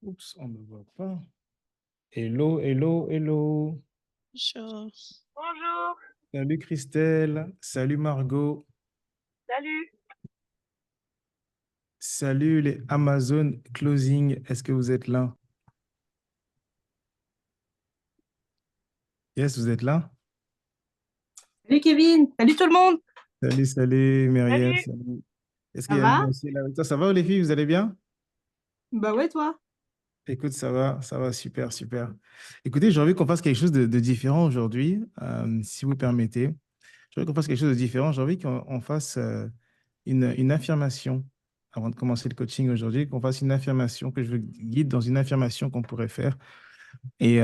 Oups, on ne voit pas. Hello, hello, hello. Bonjour. Bonjour, Salut Christelle. Salut Margot. salut. Salut les Amazon Closing. Est-ce que vous êtes là? Yes, vous êtes là? Salut Kevin, salut tout le monde. Salut, salut Myriam. Salut. Salut. Est-ce Ça qu'il y a va? Amina aussi là avec toi? Ça va les filles? Vous allez bien? Bah ouais, toi. Écoute, ça va, super, super. Écoutez, j'ai envie qu'on fasse quelque chose de différent aujourd'hui, si vous permettez. J'ai envie qu'on fasse quelque chose de différent. J'ai envie qu'on fasse une affirmation avant de commencer le coaching aujourd'hui, qu'on fasse une affirmation, que je vous guide dans une affirmation qu'on pourrait faire. Et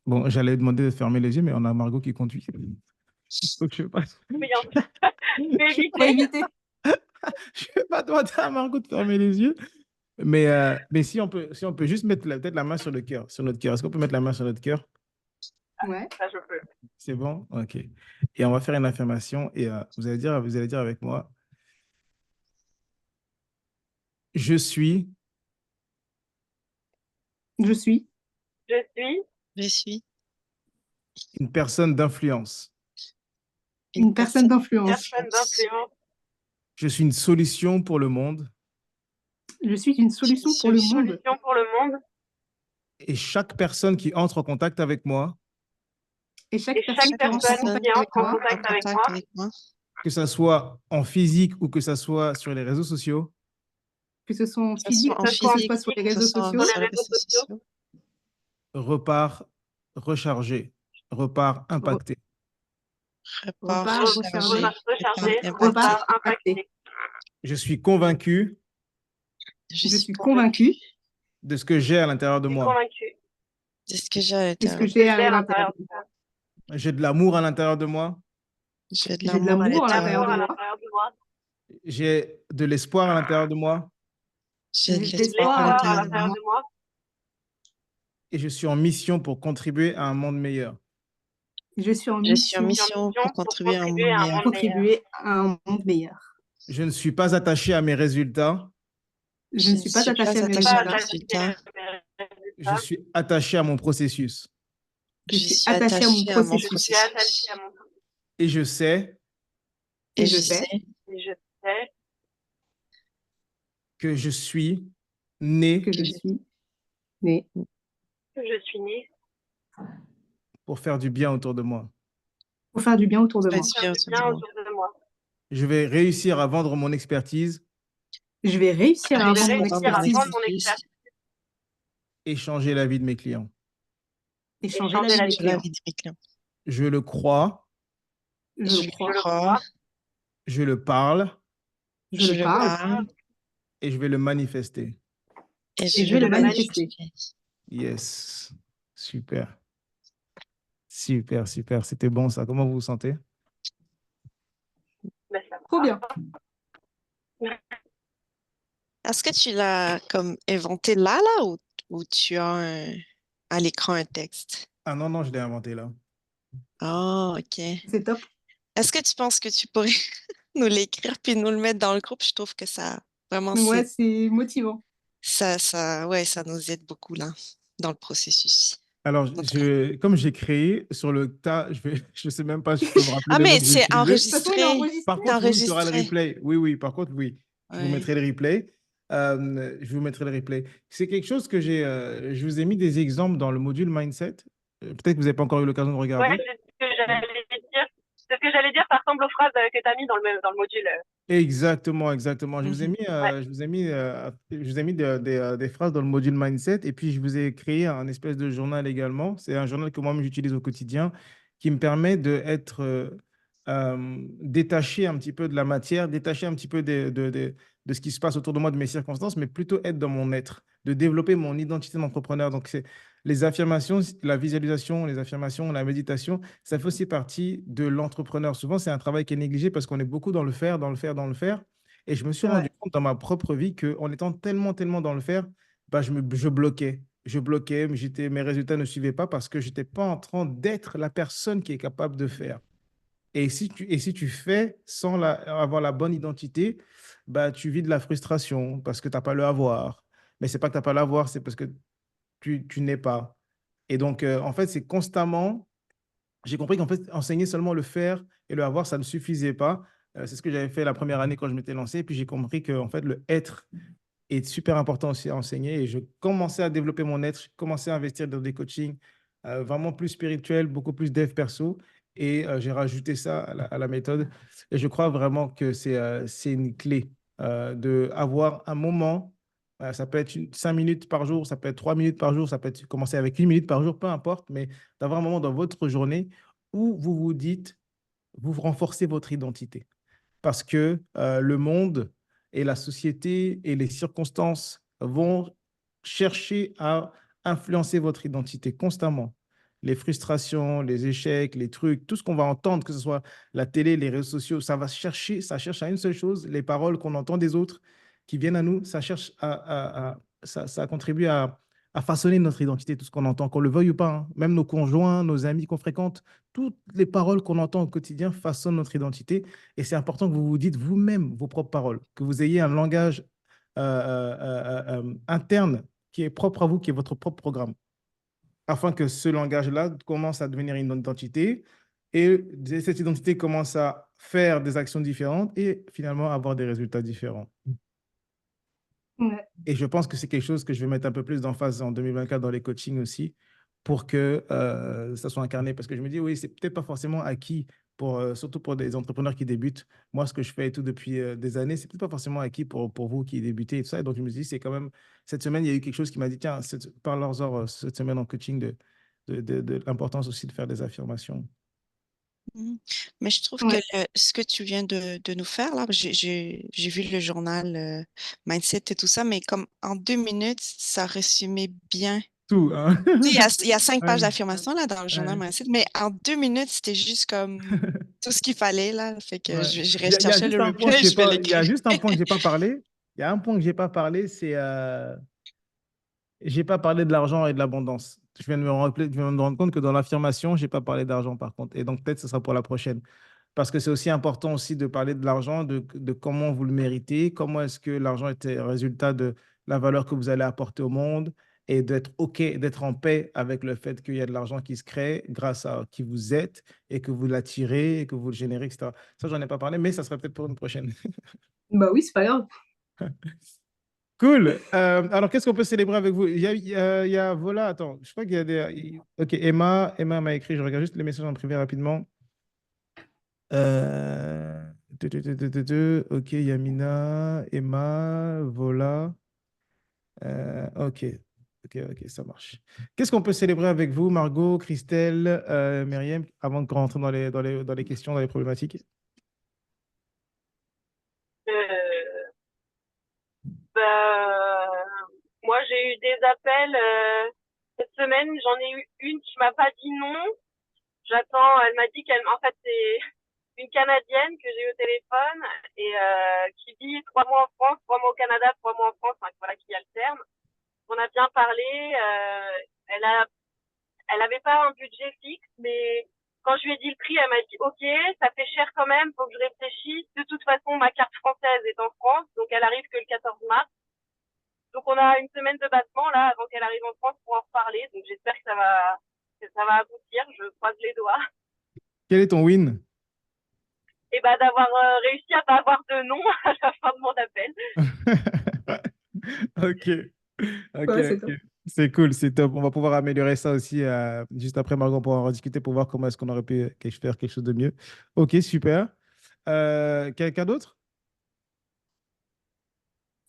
bon, j'allais demander de fermer les yeux, mais on a Margot qui conduit. Donc, je ne vais pas, Oui, je vais Faut éviter. éviter. je vais pas demander à Margot de fermer les yeux. Mais si on peut juste mettre peut-être la main sur le cœur, sur notre cœur. Est-ce qu'on peut mettre la main sur notre cœur? Ouais. Ça, je peux. C'est bon? OK. Et on va faire une affirmation et vous allez dire avec moi, je suis Je suis Je suis Je suis une personne d'influence. une personne d'influence. personne d'influence. Je suis une solution pour le monde Je suis une solution pour le monde. Solution pour le monde. et chaque personne qui entre en contact avec moi, Et chaque Et personne chaque qui entre en personne contact qui avec entre en moi, contact avec moi, avec moi, que ça soit en physique ou que ça soit sur les réseaux sociaux, que ce soit en que ce physique soit ou en que ce physique, soit sur les que ce réseaux soit sociaux, sur les réseaux sociaux, repart rechargé, repart impacté. repart repart rechargé, rechargé, repart repart impacté. impacté. Je suis convaincu je suis convaincue de ce que j'ai à l'intérieur de Je suis moi. convaincue. de ce que j'ai à de ce que l'intérieur. j'ai J'ai à à l'intérieur l'intérieur de de moi. moi. J'ai de l'amour à l'intérieur de moi. J'ai de J'ai de l'amour à l'amour à l'intérieur. l'intérieur L'amour à de moi. l'intérieur de moi. J'ai de l'espoir à l'intérieur de moi J'ai de J'ai de l'espoir à l'espoir L'espoir à l'intérieur de l'intérieur moi. de moi. et je suis en mission pour contribuer à un monde meilleur. Je suis en Je suis en mission mission pour contribuer à un monde à un meilleur. monde contribuer à un monde meilleur. Je ne suis pas attaché à mes résultats. Je ne suis pas attachée à mes attachée à Pas mes résultats. attaché résultats. à mes Je résultats. suis attaché à mon processus. Je suis attachée à mon à mon Je processus. suis attachée à mon processus. Et je sais Et Et je je sais sais Et je sais que je suis né que je suis née que je suis née pour faire du bien autour de moi. pour faire du bien autour de pour moi. faire pour du faire bien du autour bien de moi. autour de moi. Je vais réussir à vendre mon expertise Je vais réussir à Je vais vendre mon réussir à expertise vendre mon expertise et changer la vie de mes clients. et changer changer la la vie Sur des la clients. vie de mes clients. Je le crois, Je Je le crois, le crois, crois, je le parle je le parle parle et je vais le manifester. et et je je vais vais le le manifester. manifester. Yes. Super. Super, super. C'était bon ça. Comment vous vous sentez? ben, ça Trop va. bien. Est-ce que tu l'as comme inventé là ou tu as à l'écran un texte? Ah non, non, je l'ai inventé là. Oh, OK. C'est top. Est-ce que tu penses que tu pourrais nous l'écrire puis nous le mettre dans le groupe? Je trouve que ça, vraiment, Ouais, c'est motivant. ouais, ça nous aide beaucoup là, dans le processus. Alors, Donc, comme j'ai créé sur le tas, je sais même pas si je peux me rappeler ah, les mots mais que j'ai c'est utilisés. De toute façon, il est enregistré. Par enregistré. contre, oui, tu auras le Enregistré. replay. Oui, oui, par contre, oui. Je vous Ouais. mettrai le replay. Je vous mettrai le replay. C'est quelque chose que je vous ai mis des exemples dans le module Mindset. Peut-être que vous n'avez pas encore eu l'occasion de Ouais, regarder. c'est ce que j'allais dire. C'est ce que j'allais dire, ça ressemble aux phrases que tu as mis dans le module. Exactement, exactement. Je vous ai Mhm. mis, des phrases dans le module Mindset et puis je vous ai créé un espèce de journal également. C'est un journal que moi-même j'utilise au quotidien qui me permet d'être détaché un petit peu de la matière, détaché un petit peu de ce qui se passe autour de moi, de mes circonstances, mais plutôt être dans mon être, de développer mon identité d'entrepreneur. Donc, c'est les affirmations, la visualisation, les affirmations, la méditation, ça fait aussi partie de l'entrepreneur. Souvent, c'est un travail qui est négligé parce qu'on est beaucoup dans le faire, dans le faire, dans le faire. Et je me suis C'est rendu vrai. compte dans ma propre vie qu'en étant tellement, tellement dans le faire, bah, je bloquais. Je bloquais, mais mes résultats ne suivaient pas parce que je n'étais pas en train d'être la personne qui est capable de faire. Et si tu fais sans avoir la bonne identité, bah, tu vis de la frustration parce que tu n'as pas le avoir. mais c'est pas que tu n'as pas l'avoir, c'est parce que tu n'es pas. Et donc, en fait, c'est constamment, j'ai compris qu'en fait, enseigner seulement le faire et le avoir, ça ne suffisait pas. C'est ce que j'avais fait la première année quand je m'étais lancé. Puis j'ai compris que en fait, le être est super important aussi à enseigner. Et je commençais à développer mon être, je commençais à investir dans des coachings vraiment plus spirituels, beaucoup plus dev perso. Et j'ai rajouté ça à la méthode. Et je crois vraiment que c'est une clé d'avoir un moment. Ça peut être 5 minutes par jour, ça peut être 3 minutes par jour, ça peut être commencer avec 1 minute par jour, peu importe, mais d'avoir un moment dans votre journée où vous vous dites, vous renforcez votre identité parce que le monde et la société et les circonstances vont chercher à influencer votre identité constamment. Les frustrations, les échecs, les trucs, tout ce qu'on va entendre, que ce soit la télé, les réseaux sociaux, ça va chercher, ça cherche à une seule chose, les paroles qu'on entend des autres qui viennent à nous, ça cherche ça contribue à façonner notre identité, tout ce qu'on entend, qu'on le veuille ou pas, hein. Même nos conjoints, nos amis qu'on fréquente, toutes les paroles qu'on entend au quotidien façonnent notre identité. Et c'est important que vous vous dites vous-même vos propres paroles, que vous ayez un langage interne qui est propre à vous, qui est votre propre programme, afin que ce langage-là commence à devenir une identité et cette identité commence à faire des actions différentes et finalement avoir des résultats différents. Ouais. Et je pense que c'est quelque chose que je vais mettre un peu plus d'emphase en 2024 dans les coachings aussi, pour que ça soit incarné. Parce que je me dis, oui, c'est peut-être pas forcément acquis, surtout pour des entrepreneurs qui débutent. Moi, ce que je fais et tout depuis des années, c'est peut-être pas forcément acquis pour vous qui débutez et tout ça. Et donc, je me dis, c'est quand même, cette semaine, il y a eu quelque chose qui m'a dit, tiens, parle-leur cette semaine en coaching de l'importance aussi de faire des affirmations. Mais je trouve que Ouais. ce que tu viens de nous faire, là, j'ai vu le journal Mindset et tout ça, mais comme en 2 minutes, ça résumait bien. Tout, hein? Tu sais, il y a 5 pages Ouais, d'affirmation là, dans le journal ouais. Mindset, mais en 2 minutes, c'était juste comme tout ce qu'il fallait, là. Fait que Ouais. je Il y a recherchais juste le un point que replay, j'ai je vais pas, il y a l'écrire. juste un point que j'ai pas parlé. Il y a un point que j'ai pas parlé, c'est j'ai pas parlé de l'argent et de l'abondance. Je viens de me rendre compte que dans l'affirmation, j'ai pas parlé d'argent par contre. Et donc peut-être ce sera pour la prochaine. Parce que c'est aussi important aussi de parler de l'argent, de comment vous le méritez, comment est-ce que l'argent est le résultat de la valeur que vous allez apporter au monde et d'être OK, d'être en paix avec le fait qu'il y a de l'argent qui se crée grâce à qui vous êtes et que vous l'attirez et que vous le générez, etc. Ça, j'en ai pas parlé, mais ça serait peut-être pour une prochaine. Bah oui, c'est pas grave. Cool. Alors, qu'est-ce qu'on peut célébrer avec vous? Voilà, attends, je crois qu'il y a des. Ok, Emma m'a écrit, je regarde juste les messages en privé rapidement. Euh, Ok, Yamina, Emma, voilà. Ok, ok, ça marche. Qu'est-ce qu'on peut célébrer avec vous, Margot, Christelle, Myriam, avant de rentrer dans les questions, dans les problématiques? Euh, bah, moi, j'ai eu des appels cette semaine. J'en ai eu une qui m'a pas dit non. J'attends. Elle m'a dit en fait, c'est une Canadienne que j'ai eu au téléphone et qui vit 3 mois en France, 3 mois au Canada, 3 mois en France. Enfin, voilà, qui alterne. On a bien parlé. Elle avait pas un budget fixe, mais quand je lui ai dit le prix, elle m'a dit OK, ça fait cher quand même, faut que je réfléchisse. De toute façon, ma carte française est en France, donc elle arrive que le 14 mars. Donc on a une semaine de battement là avant qu'elle arrive en France pour en reparler. Donc j'espère que ça va aboutir. Je croise les doigts. Quel est ton win? Et bah d'avoir réussi à pas avoir de nom à la fin de mon appel. Ok, ok, Ouais, c'est top. ok. C'est cool, c'est top. On va pouvoir améliorer ça aussi juste après, Margot, on pourra en rediscuter pour voir comment est-ce qu'on aurait pu faire quelque chose de mieux. Ok, super. Quelqu'un d'autre?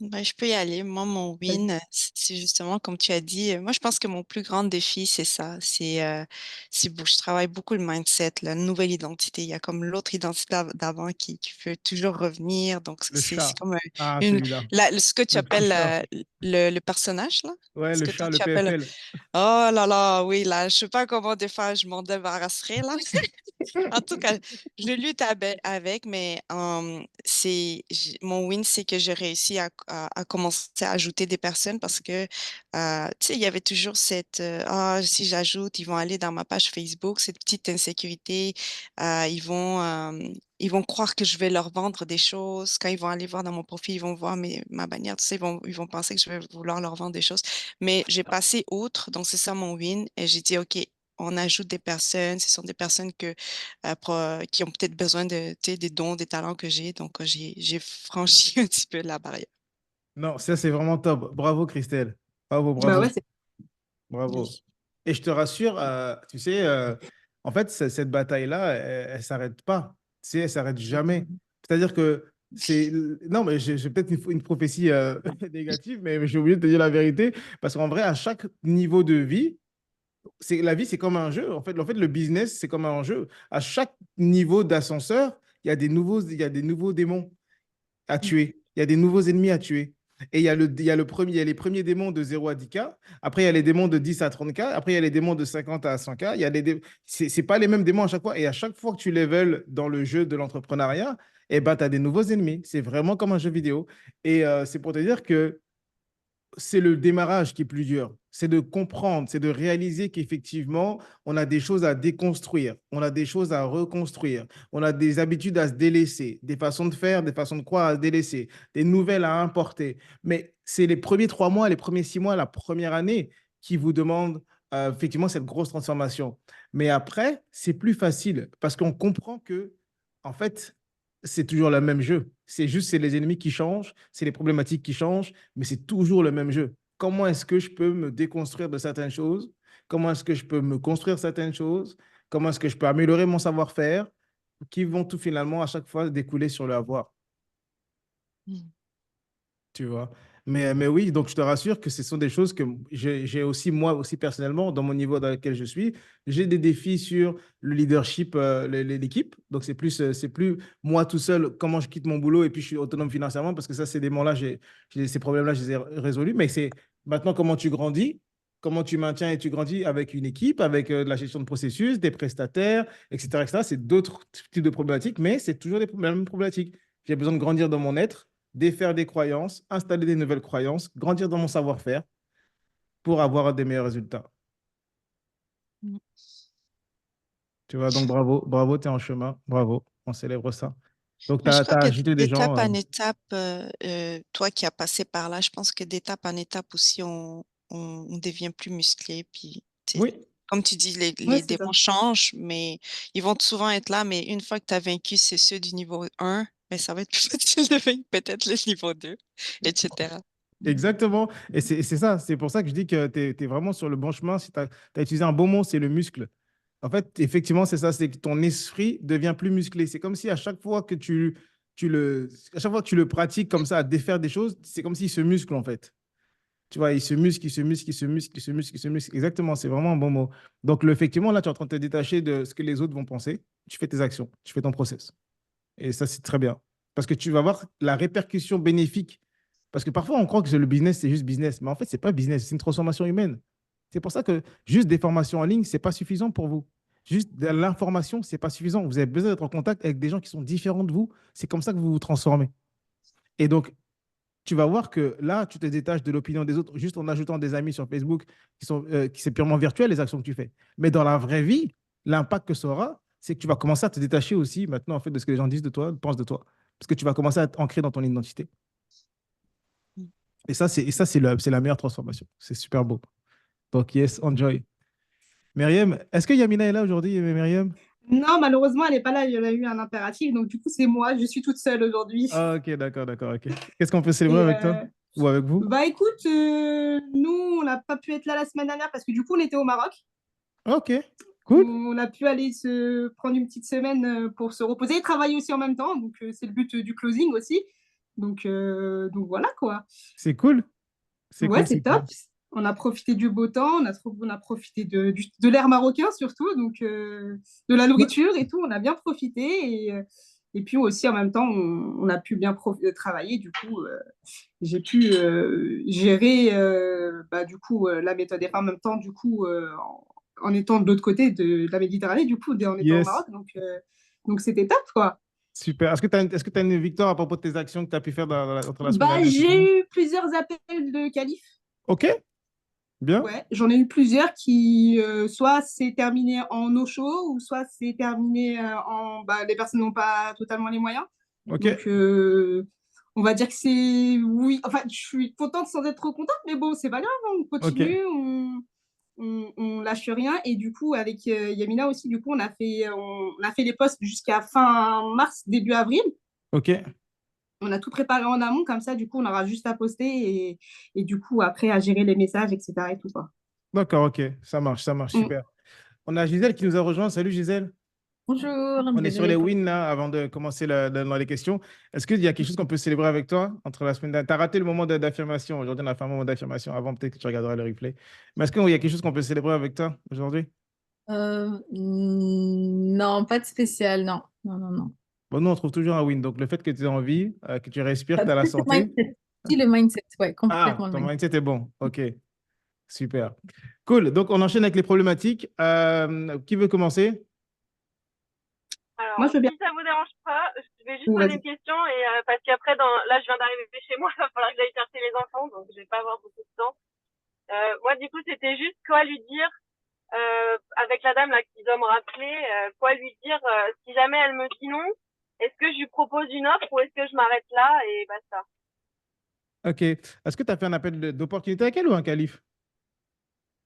Ben, je peux y aller. Moi, mon win, c'est justement, comme tu as dit, moi, je pense que mon plus grand défi, c'est ça. Je travaille beaucoup le mindset, la nouvelle identité. Il y a comme l'autre identité d'avant qui veut toujours revenir. Donc, Le c'est chat. comme Ah, une, celui-là. ce que tu Le appelles tricheur. le personnage, là. Ouais, Ce le que toi, chat, le tu appelles. PFL. Oh là là, oui, là, je sais pas comment des fois je m'en débarrasserai, là. En tout cas, je lutte avec, mais mon win, c'est que j'ai réussi à commencer à ajouter des personnes parce que, tu sais, il y avait toujours si j'ajoute, ils vont aller dans ma page Facebook, cette petite insécurité, ils vont croire que je vais leur vendre des choses. Quand ils vont aller voir dans mon profil, ils vont voir ma bannière, tu sais, ils vont penser que je vais vouloir leur vendre des choses. Mais j'ai passé outre, donc c'est ça mon win, et j'ai dit, OK, on ajoute des personnes, ce sont des personnes qui ont peut-être besoin de, tu sais, des dons, des talents que j'ai. Donc, j'ai franchi un petit peu la barrière. Non, ça, c'est vraiment top. Bravo, Christelle. Bravo, Bah bravo, ouais, c'est bravo. Oui. Et je te rassure, tu sais, en fait, cette bataille-là, elle s'arrête pas. Tu sais, elle s'arrête jamais. C'est-à-dire que c'est... Non, mais j'ai peut-être une prophétie négative, mais j'ai oublié de te dire la vérité. Parce qu'en vrai, à chaque niveau de vie, la vie, c'est comme un jeu. En fait, le business, c'est comme un jeu. À chaque niveau d'ascenseur, il y a des nouveaux démons à tuer. Il y a des nouveaux ennemis à tuer. Et il y a les premiers démons de 0 à 10K. Après, il y a les démons de 10 à 30K. Après, il y a les démons de 50 à 100K. C'est pas les mêmes démons à chaque fois. Et à chaque fois que tu level dans le jeu de l'entrepreneuriat, eh ben, tu as des nouveaux ennemis. C'est vraiment comme un jeu vidéo. Et c'est pour te dire que c'est le démarrage qui est plus dur. C'est de comprendre, c'est de réaliser qu'effectivement, on a des choses à déconstruire, on a des choses à reconstruire, on a des habitudes à se délaisser, des façons de faire, des façons de croire à se délaisser, des nouvelles à importer. Mais c'est les premiers 3 mois, les premiers 6 mois, la première année qui vous demandent effectivement cette grosse transformation. Mais après, c'est plus facile parce qu'on comprend que, en fait, c'est toujours le même jeu. C'est les ennemis qui changent, c'est les problématiques qui changent, mais c'est toujours le même jeu. Comment est-ce que je peux me déconstruire de certaines choses? Comment est-ce que je peux me construire certaines choses? Comment est-ce que je peux améliorer mon savoir-faire qui vont tout finalement à chaque fois découler sur le avoir, Mm. tu vois? Mais oui, donc je te rassure que ce sont des choses que j'ai aussi, moi aussi personnellement, dans mon niveau dans lequel je suis, j'ai des défis sur le leadership, l'équipe. Donc c'est plus moi tout seul, comment je quitte mon boulot et puis je suis autonome financièrement, parce que ça, ces démons-là, ces problèmes-là, je les ai résolus. Mais c'est maintenant comment tu grandis, comment tu maintiens et tu grandis avec une équipe, avec de la gestion de processus, des prestataires, etc., etc. C'est d'autres types de problématiques, mais c'est toujours les mêmes problématiques. J'ai besoin de grandir dans mon être, défaire des croyances, installer des nouvelles croyances, grandir dans mon savoir-faire pour avoir des meilleurs résultats. Mm. Tu vois, donc bravo, bravo, tu es en chemin, bravo, on célèbre ça. Donc, tu Mais je as crois que ajouté des gens. d'étape en étape, toi qui as passé par là, je pense que d'étape en étape aussi, on devient plus musclé. Puis, tu sais, Oui, comme tu dis, ouais, les c'est ça. démons changent, mais ils vont souvent être là. Mais une fois que tu as vaincu ceux du niveau 1, ben, ça va être plus facile de vaincre peut-être le niveau 2, etc. exactement. Et c'est ça, c'est pour ça que je dis que tu es vraiment sur le bon chemin. Si tu as utilisé un bon mot, c'est le muscle. En fait, effectivement, c'est ça, c'est que ton esprit devient plus musclé. C'est comme si à chaque fois que à chaque fois que tu le pratiques comme ça, à défaire des choses, c'est comme s'il se muscle en fait. Tu vois, il se muscle, il se muscle, il se muscle, il se muscle, il se muscle. Exactement, c'est vraiment un bon mot. Donc, effectivement, là, tu es en train de te détacher de ce que les autres vont penser. Tu fais tes actions, tu fais ton process. Et ça, c'est très bien. Parce que tu vas voir la répercussion bénéfique. Parce que parfois, on croit que le business, c'est juste business. Mais en fait, c'est pas business, c'est une transformation humaine. C'est pour ça que juste des formations en ligne, c'est pas suffisant pour vous. Juste de l'information, c'est pas suffisant. Vous avez besoin d'être en contact avec des gens qui sont différents de vous. C'est comme ça que vous vous transformez. Et donc, tu vas voir que là, tu te détaches de l'opinion des autres juste en ajoutant des amis sur Facebook qui c'est purement virtuel, les actions que tu fais. Mais dans la vraie vie, l'impact que ça aura, c'est que tu vas commencer à te détacher aussi maintenant en fait de ce que les gens disent de toi, pensent de toi. Parce que tu vas commencer à t'ancrer dans ton identité. Mm. Et ça, c'est la meilleure transformation. C'est super beau. Donc, yes, enjoy. Myriam, est-ce que Yamina est là aujourd'hui, Myriam? Non, malheureusement, elle n'est pas là. Il y en a eu un impératif. Donc, du coup, c'est moi. Je suis toute seule aujourd'hui. Ah, ok, d'accord, d'accord, ok. Qu'est-ce qu'on peut célébrer Et avec toi? Ou avec vous? bah, écoute, nous, on n'a pas pu être là la semaine dernière parce que du coup, on était au Maroc. Ok, cool. On a pu aller se prendre une petite semaine pour se reposer et travailler aussi en même temps. Donc, c'est le but du closing aussi. Donc voilà quoi. C'est cool. C'est Ouais, cool, c'est c'est top. cool. On a profité du beau temps, on a profité de l'air marocain surtout, donc de la Ouais. nourriture et tout. On a bien profité et puis aussi en même temps, on a pu bien travailler. Du coup, j'ai pu gérer bah, du coup la méthode et en même temps du coup en étant de l'autre côté de la Méditerranée, du coup, en étant au Yes, Maroc. Donc c'était top, quoi. super. Est-ce que tu as une victoire à propos de tes actions que tu as pu faire entre la semaine Bah, dernière et cette semaine? j'ai eu plusieurs appels de qualif. Ok, bien. Ouais, j'en ai eu plusieurs qui, soit c'est terminé en eau chaud, ou soit c'est terminé bah, les personnes n'ont pas totalement les moyens. Ok, Donc, on va dire que c'est oui. Enfin, je suis contente sans être trop contente, mais bon, c'est pas grave, on ok, continue, on lâche rien. Et du coup, avec Yamina aussi, du coup, on a fait les postes jusqu'à fin mars, début avril. ok. On a tout préparé en amont, comme ça, du coup, on aura juste à poster et du coup, après, à gérer les messages, etc. et tout, quoi. D'accord, ok. Ça marche, Mm. super. On a Gisèle qui nous a rejoint. Salut Gisèle. Bonjour, On est sur les désolée pour... wins là, avant de commencer dans les questions. Est-ce qu'il y a quelque chose qu'on peut célébrer avec toi entre la semaine dernière? Tu as raté le moment d'affirmation. Aujourd'hui, on a fait un moment d'affirmation. Avant, peut-être que tu regarderas le replay. Mais est-ce qu'il y a quelque chose qu'on peut célébrer avec toi aujourd'hui? Non, pas de spécial, non. Non, non, non. Bon, nous, on trouve toujours un win. Donc, le fait que tu aies envie, que tu respires, que tu as la Peut-être le santé. mindset. Si, le mindset, ouais, Ah, complètement le ton mindset. mindset est bon. OK, super. Cool. Donc, on enchaîne avec les problématiques. Qui veut commencer? Moi, Alors, je veux bien. si ça vous dérange pas, je vais juste Ou poser une vas-y. question et parce qu'après, là, je viens d'arriver chez moi, il va falloir que j'aille chercher les enfants, donc je vais pas avoir beaucoup de temps. Moi, du coup, c'était juste quoi lui dire avec la dame là qui doit me rappeler, quoi lui dire si jamais elle me dit non, est-ce que je lui propose une offre ou est-ce que je m'arrête là et basta. OK. Est-ce que tu as fait un appel d'opportunité avec elle ou un qualif?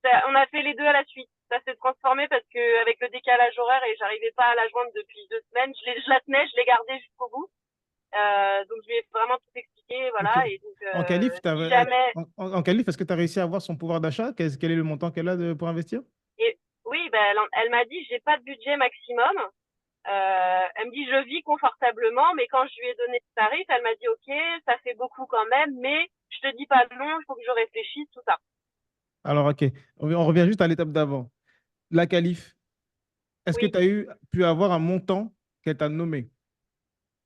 On a fait les deux à la suite. Ça s'est transformé parce que avec le décalage horaire et j'arrivais pas à la joindre depuis 2 semaines, je la tenais, je l'ai gardée jusqu'au bout. Donc je lui ai vraiment tout expliqué, OK. voilà. Et donc En qualif, si jamais, en qualif, est-ce que tu as réussi à avoir son pouvoir d'achat? Quel est le montant qu'elle a pour investir? et oui, ben elle m'a dit j'ai pas de budget maximum. Elle me dit je vis confortablement, mais quand je lui ai donné le tarif, elle m'a dit ok, ça fait beaucoup quand même, mais je te dis pas non, il faut que je réfléchisse, tout ça. Alors, OK. On revient juste à l'étape d'avant. La qualif, est-ce que Oui. tu as pu avoir un montant qu'elle t'a nommé?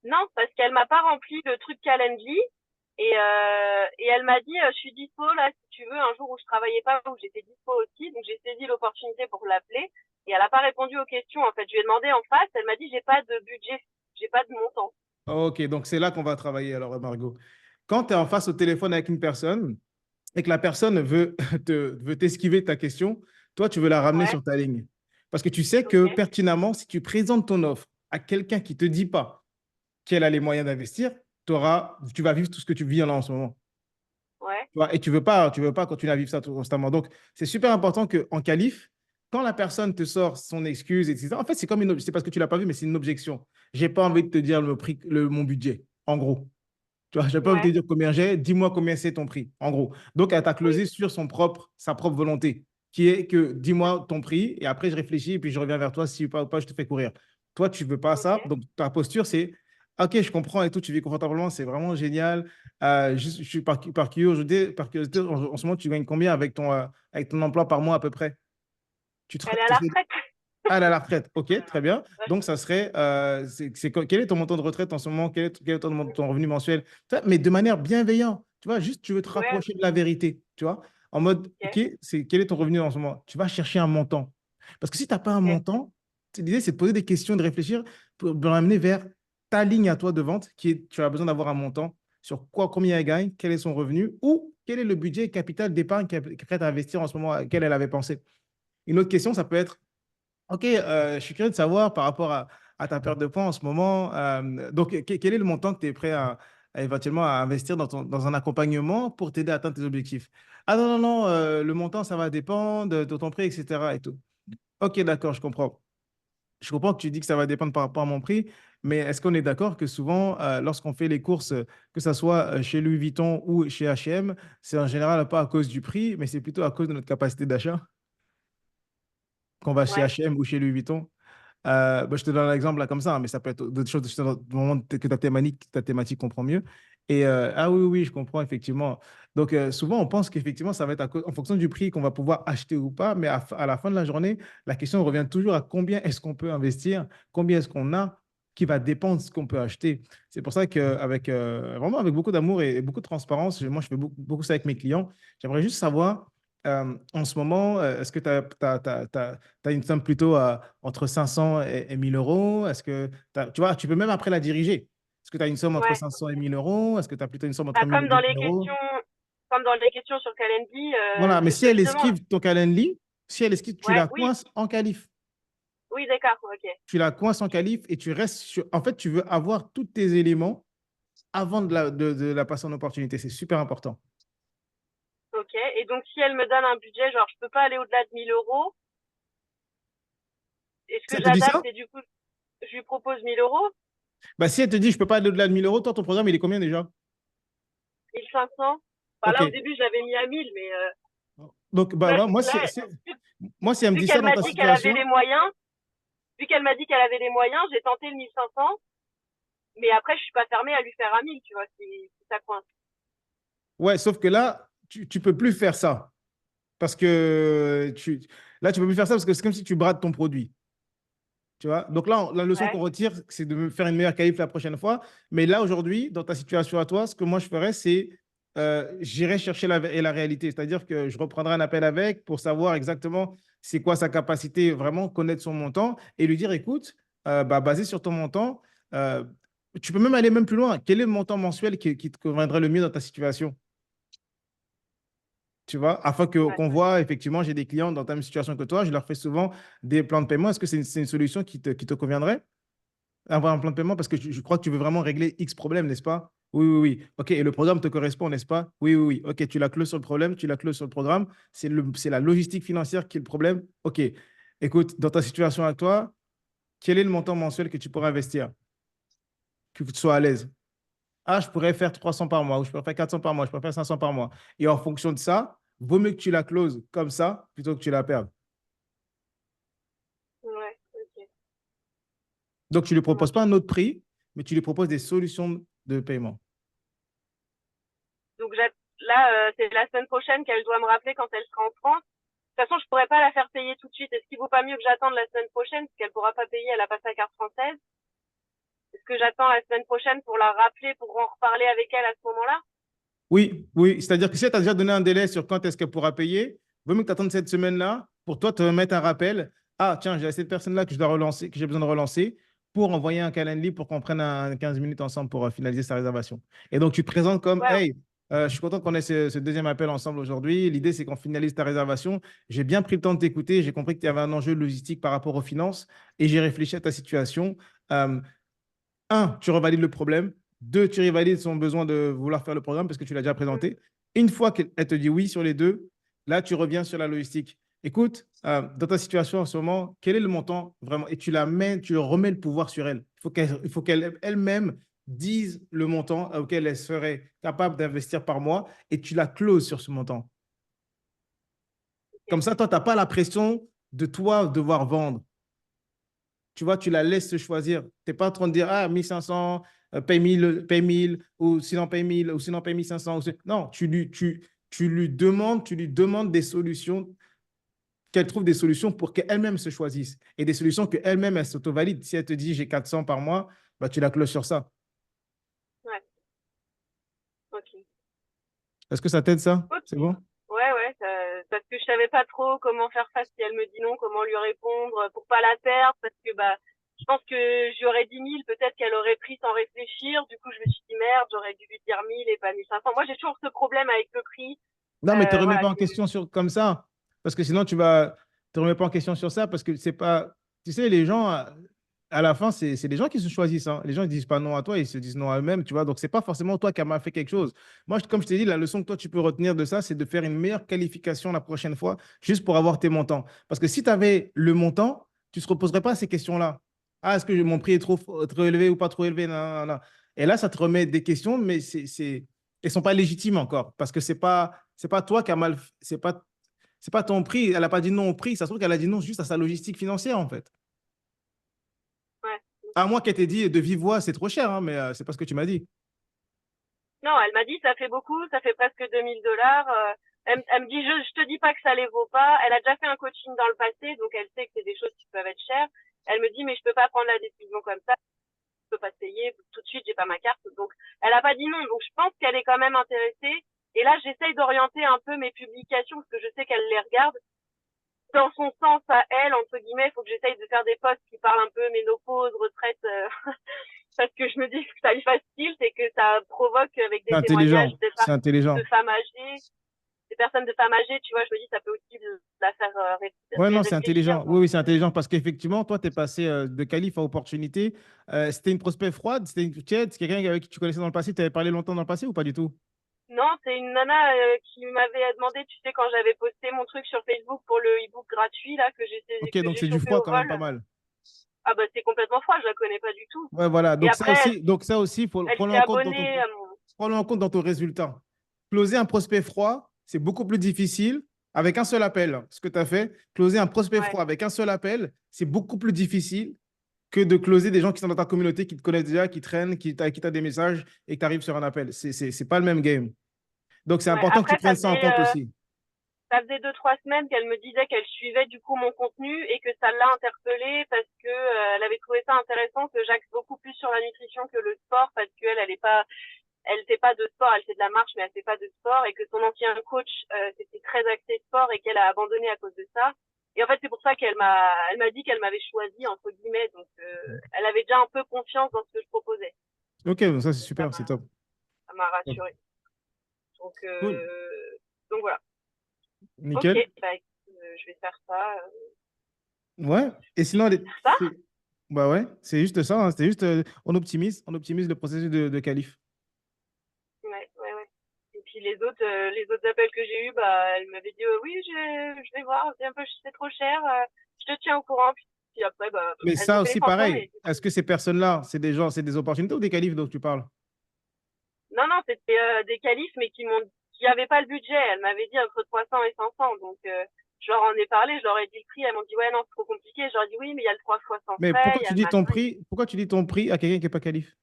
Non, parce qu'elle m'a pas rempli le truc Calendly et elle m'a dit je suis dispo là si tu veux un jour où je travaillais pas où j'étais dispo aussi, donc j'ai saisi l'opportunité pour l'appeler et elle a pas répondu aux questions en fait. Je lui ai demandé en face, elle m'a dit j'ai pas de budget, j'ai pas de montant. OK, donc c'est là qu'on va travailler alors, Margot. Quand tu es en face au téléphone avec une personne et que la personne veut t'esquiver ta question, toi, tu veux la ramener Ouais, sur ta ligne. Parce que tu sais que ok, pertinemment, si tu présentes ton offre à quelqu'un qui ne te dit pas qu'elle a les moyens d'investir, tu vas vivre tout ce que tu vis là en ce moment. ouais, Tu vois, et tu veux pas continuer à vivre ça constamment. Donc, c'est super important qu'en qualif, quand la personne te sort son excuse, etc., en fait, c'est comme c'est parce que tu ne l'as pas vu, mais c'est une objection. J'ai pas envie de te dire le prix, mon budget, en gros. Tu vois, j'ai pas envie de te ouais, dire combien j'ai, dis-moi combien c'est ton prix, en gros. Donc, elle t'a oui, closé sur sa propre volonté, qui est que dis-moi ton prix, et après, je réfléchis, et puis je reviens vers toi, si ou pas, je te fais courir. Toi, tu veux pas ok. ça, donc ta posture, c'est, OK, je comprends et tout, tu vis confortablement, c'est vraiment génial. Je suis par curiosité, en ce moment, tu gagnes combien avec ton emploi par mois à peu près? Elle est à la retraite. Ah, elle est à la retraite. OK, très bien. Ouais, Donc, ça serait, quel est ton montant de retraite en ce moment? Quel est ton revenu mensuel? Mais de manière bienveillante. Tu vois, juste, tu veux te ouais, rapprocher de la vérité. Tu vois, en mode, ok, OK, quel est ton revenu en ce moment? Tu vas chercher un montant. Parce que si tu n'as pas un ok, montant, l'idée, c'est de poser des questions, de réfléchir pour l'amener vers ta ligne à toi de vente, qui est, tu as besoin d'avoir un montant sur combien elle gagne, quel est son revenu ou quel est le budget capital d'épargne qu'elle est prête à investir en ce moment, qu'elle elle avait pensé. Une autre question, ça peut être, OK, je suis curieux de savoir par rapport à ta perte de poids en ce moment. Donc, quel est le montant que tu es prêt éventuellement à investir dans un accompagnement pour t'aider à atteindre tes objectifs? Ah non, non, non, le montant, ça va dépendre de ton prix, etc. et tout. OK, d'accord, je comprends. Je comprends que tu dis que ça va dépendre par rapport à mon prix, mais est-ce qu'on est d'accord que souvent, lorsqu'on fait les courses, que ce soit chez Louis Vuitton ou chez H&M, c'est en général pas à cause du prix, mais c'est plutôt à cause de notre capacité d'achat, qu'on va chez ouais, H&M ou chez Louis Vuitton? Bah, je te donne un exemple là comme ça, hein, mais ça peut être d'autres choses du moment que ta thématique comprend mieux. Et ah oui, oui, je comprends effectivement. Donc souvent, on pense qu'effectivement, ça va être en fonction du prix qu'on va pouvoir acheter ou pas, mais à la fin de la journée, la question revient toujours à combien est-ce qu'on peut investir, combien est-ce qu'on a, qui va dépendre de ce qu'on peut acheter. C'est pour ça qu'avec vraiment avec beaucoup d'amour et beaucoup de transparence, moi je fais beaucoup ça avec mes clients. J'aimerais juste savoir En ce moment, est-ce que tu as une somme plutôt entre 500 et 1000 euros? Est-ce que tu vois, tu peux même après la diriger. Est-ce que tu as une somme entre Ouais. 500 et 1000 euros? Est-ce que tu as plutôt une somme entre Bah, 1000 et 2000 euros? comme dans les questions sur Calendly, Voilà, mais c'est ce si que elle je demande. esquive ton Calendly, si elle esquive, tu Ouais, la oui, coinces en qualif. oui, d'accord, ok. Tu la coinces en qualif et tu restes sur. En fait, tu veux avoir tous tes éléments avant de la passer en opportunité. C'est super important. Ok. Et donc, si elle me donne un budget, genre, je peux pas aller au-delà de 1000 euros, est-ce Si que elle te dit j'adapte ça, et du coup, je lui propose 1000 euros, bah, si elle te dit je peux pas aller au-delà de 1000 euros, toi, ton programme, il est combien déjà? 1500? Enfin, Ok. là, au début, je l'avais mis à 1000, mais Donc, bah, là, moi, là, moi, si elle me vu dit ça qu'elle dans m'a ta dit qu'elle avait situation, les moyens, vu qu'elle m'a dit qu'elle avait les moyens, j'ai tenté le 1500, mais après, je suis pas fermée à lui faire un 1000, tu vois, si ça coince. ouais, sauf que là, tu peux plus faire ça. Parce que là, tu peux plus faire ça parce que c'est comme si tu brades ton produit. Tu vois? Donc là, la leçon qu'on Ouais, retire, c'est de me faire une meilleure qualif la prochaine fois. Mais là, aujourd'hui, dans ta situation à toi, ce que moi, je ferais, c'est j'irai chercher la réalité. C'est-à-dire que je reprendrai un appel avec pour savoir exactement c'est quoi sa capacité, vraiment connaître son montant et lui dire, écoute, bah, basé sur ton montant, euh, tu peux même aller même plus loin. Quel est le montant mensuel qui te conviendrait le mieux dans ta situation? Tu vois, afin ouais. qu'on voit, effectivement, j'ai des clients dans la même situation que toi, je leur fais souvent des plans de paiement. Est-ce que c'est une solution qui te conviendrait? Avoir un plan de paiement parce que je crois que tu veux vraiment régler X problème, n'est-ce pas? Oui, oui, oui. OK, et le programme te correspond, n'est-ce pas? Oui, oui, oui. OK, tu la closes sur le problème, tu la closes sur le programme. C'est la logistique financière qui est le problème. OK. Écoute, dans ta situation à toi, quel est le montant mensuel que tu pourrais investir? Que tu sois à l'aise. Ah, je pourrais faire 300 par mois, ou je pourrais faire 400 par mois, je pourrais faire 500 par mois. Et en fonction de ça, vaut mieux que tu la closes comme ça plutôt que tu la perdes. Ouais, ok. Donc, tu ne lui Ça proposes pas marche. un autre prix, mais tu lui proposes des solutions de paiement. Donc là, c'est la semaine prochaine qu'elle doit me rappeler quand elle sera en France. De toute façon, je pourrais pas la faire payer tout de suite. Est-ce qu'il vaut pas mieux que j'attende la semaine prochaine parce qu'elle pourra pas payer, elle a pas sa carte française? Est-ce que j'attends la semaine prochaine pour la rappeler, pour en reparler avec elle à ce moment-là? Oui, oui. C'est-à-dire que si elle t'a déjà donné un délai sur quand est-ce qu'elle pourra payer, vaut mieux que tu attendes cette semaine-là pour toi te mettre un rappel. Ah, tiens, j'ai cette personne-là que je dois relancer, que j'ai besoin de relancer pour envoyer un calendrier pour qu'on prenne 15 minutes ensemble pour finaliser sa réservation. Et donc, tu te présentes comme, Ouais, hey, je suis content qu'on ait ce deuxième appel ensemble aujourd'hui. L'idée, c'est qu'on finalise ta réservation. J'ai bien pris le temps de t'écouter. J'ai compris que tu avais un enjeu logistique par rapport aux finances et j'ai réfléchi à ta situation. Euh, un, tu revalides le problème. Deux, tu revalides son besoin de vouloir faire le programme parce que tu l'as déjà présenté. Une fois qu'elle te dit oui sur les deux, là, tu reviens sur la logistique. Écoute, dans ta situation en ce moment, quel est le montant vraiment? Et tu la mets, tu remets le pouvoir sur elle. Il faut qu'elle elle-même dise le montant auquel elle serait capable d'investir par mois et tu la closes sur ce montant. Comme ok. ça, toi, tu n'as pas la pression de toi devoir vendre. Tu vois, tu la laisses se choisir. Tu n'es pas en train de dire, ah, 1500, paye 1000, ou sinon paye 1000, ou sinon paye 1500. Non, tu lui demandes des solutions, qu'elle trouve des solutions pour qu'elle-même se choisisse. Et des solutions qu'elle-même, elle s'auto-valide. Si elle te dit, j'ai 400 par mois, bah, tu la closes sur ça. Ouais, ok. Est-ce que ça t'aide, ça? Ok. C'est bon? Ouais, ouais, parce que je savais pas trop comment faire face si elle me dit non, comment lui répondre pour pas la perdre, parce que bah, je pense que j'aurais dit 1000, peut-être qu'elle aurait pris sans réfléchir. Du coup, je me suis dit merde, j'aurais dû lui dire 1000 et pas 1500. Moi, j'ai toujours ce problème avec le prix. Non, mais ne te remets Voilà. pas en question comme ça. Parce que sinon, tu vas te remets pas en question sur ça. Parce que c'est pas. Tu sais, les gens, à la fin, c'est les gens qui se choisissent, hein. Les gens ne disent pas non à toi, ils se disent non à eux-mêmes. Tu vois. Donc, c'est pas forcément toi qui as mal fait quelque chose. Moi, comme je t'ai dit, la leçon que toi, tu peux retenir de ça, c'est de faire une meilleure qualification la prochaine fois, juste pour avoir tes montants. Parce que si tu avais le montant, tu ne te reposerais pas ces questions-là. Ah, est-ce que mon prix est trop élevé ou pas trop élevé? Non, non, non. Et là, ça te remet des questions, mais elles sont pas légitimes encore parce que c'est pas toi qui a mal, c'est pas ton prix. Elle a pas dit non au prix. Ça se trouve qu'elle a dit non juste à sa logistique financière en fait. Ouais. À moins qu'elle t'ait dit de vive voix, c'est trop cher, hein, mais c'est pas ce que tu m'as dit. Non, elle m'a dit ça fait beaucoup, ça fait presque 2000 $. Elle me dit je te dis pas que ça les vaut pas. Elle a déjà fait un coaching dans le passé, donc elle sait que c'est des choses qui peuvent être chères. Elle me dit mais je peux pas prendre la décision comme ça, je peux pas te payer tout de suite, j'ai pas ma carte. Donc elle a pas dit non. Donc je pense qu'elle est quand même intéressée Et là, j'essaye d'orienter un peu mes publications parce que je sais qu'elle les regarde dans son sens à elle, entre guillemets. Il faut que j'essaye de faire des posts qui parlent un peu ménopause, retraite, parce que je me dis que ça lui fasse tilt et que ça provoque avec C'est des intelligent. témoignages C'est intelligent. de femmes âgées, des personnes de femmes âgées, tu vois, je me dis ça peut aussi la faire Ouais, non, c'est réfléchir. intelligent. Oui, oui, c'est intelligent parce qu'effectivement, toi, tu es passé de qualif à opportunité. C'était une prospect froide, c'était une tiède, c'est quelqu'un avec qui tu connaissais dans le passé, tu avais parlé longtemps dans le passé ou pas du tout? Non, c'est une nana qui m'avait demandé, tu sais, quand j'avais posté mon truc sur Facebook pour le e-book gratuit, là, que Ok, donc j'ai c'est du chopé froid au quand même vol. pas mal. Ah bah c'est complètement froid, je la connais pas du tout. Ouais, voilà. Et Donc après, ça aussi, faut elle prendre s'est en compte dans ton, abonnée à mon... prends-le en compte dans ton résultat. Closer un prospect froid, c'est beaucoup plus difficile avec un seul appel. Ce que tu as fait, closer un prospect Ouais, froid avec un seul appel, c'est beaucoup plus difficile que de closer des gens qui sont dans ta communauté, qui te connaissent déjà, qui traînent, qui t'ont des messages et que tu arrives sur un appel. C'est pas le même game. Donc, c'est ouais. important que tu Après, prennes ça en compte aussi. ça faisait 2-3 semaines qu'elle me disait qu'elle suivait du coup mon contenu et que ça l'a interpellée parce que elle avait trouvé ça intéressant que j'axe beaucoup plus sur la nutrition que le sport parce qu'elle elle fait pas de sport, elle fait de la marche mais elle fait pas de sport et que son ancien coach c'était très axé sport et qu'elle a abandonné à cause de ça. Et en fait c'est pour ça elle m'a dit qu'elle m'avait choisi entre guillemets donc elle avait déjà un peu confiance dans ce que je proposais. Ok, donc ça, c'est Ça super, c'est top. m'a Top. rassurée. Donc Cool. voilà. Ok, Nickel. bah je vais faire ça. Ouais. Et sinon, Ça bah ouais, c'est juste ça, hein. C'était juste, on optimise le processus de qualif. Ouais, ouais, ouais. Et puis les autres appels que j'ai eus, bah, elle m'avait dit oui, je vais voir, c'est un peu, c'est trop cher, je te tiens au courant. Puis après, bah, Mais elles ont ça fait les aussi, fanfans, mais pareil. Est-ce que ces personnes-là, c'est des gens, c'est des opportunités ou des qualifs dont tu parles? non, non, c'était des qualifs, mais qui avaient pas le budget. Elle m'avait dit entre 300 et 500, donc je leur en ai parlé, je leur ai dit le prix, elles m'ont dit ouais, non, c'est trop compliqué. Je leur ai dit oui, mais il y a le 3 fois sans Mais frais, pourquoi il y a tu le dis ton machin. prix, pourquoi tu dis ton prix à quelqu'un qui n'est pas qualif?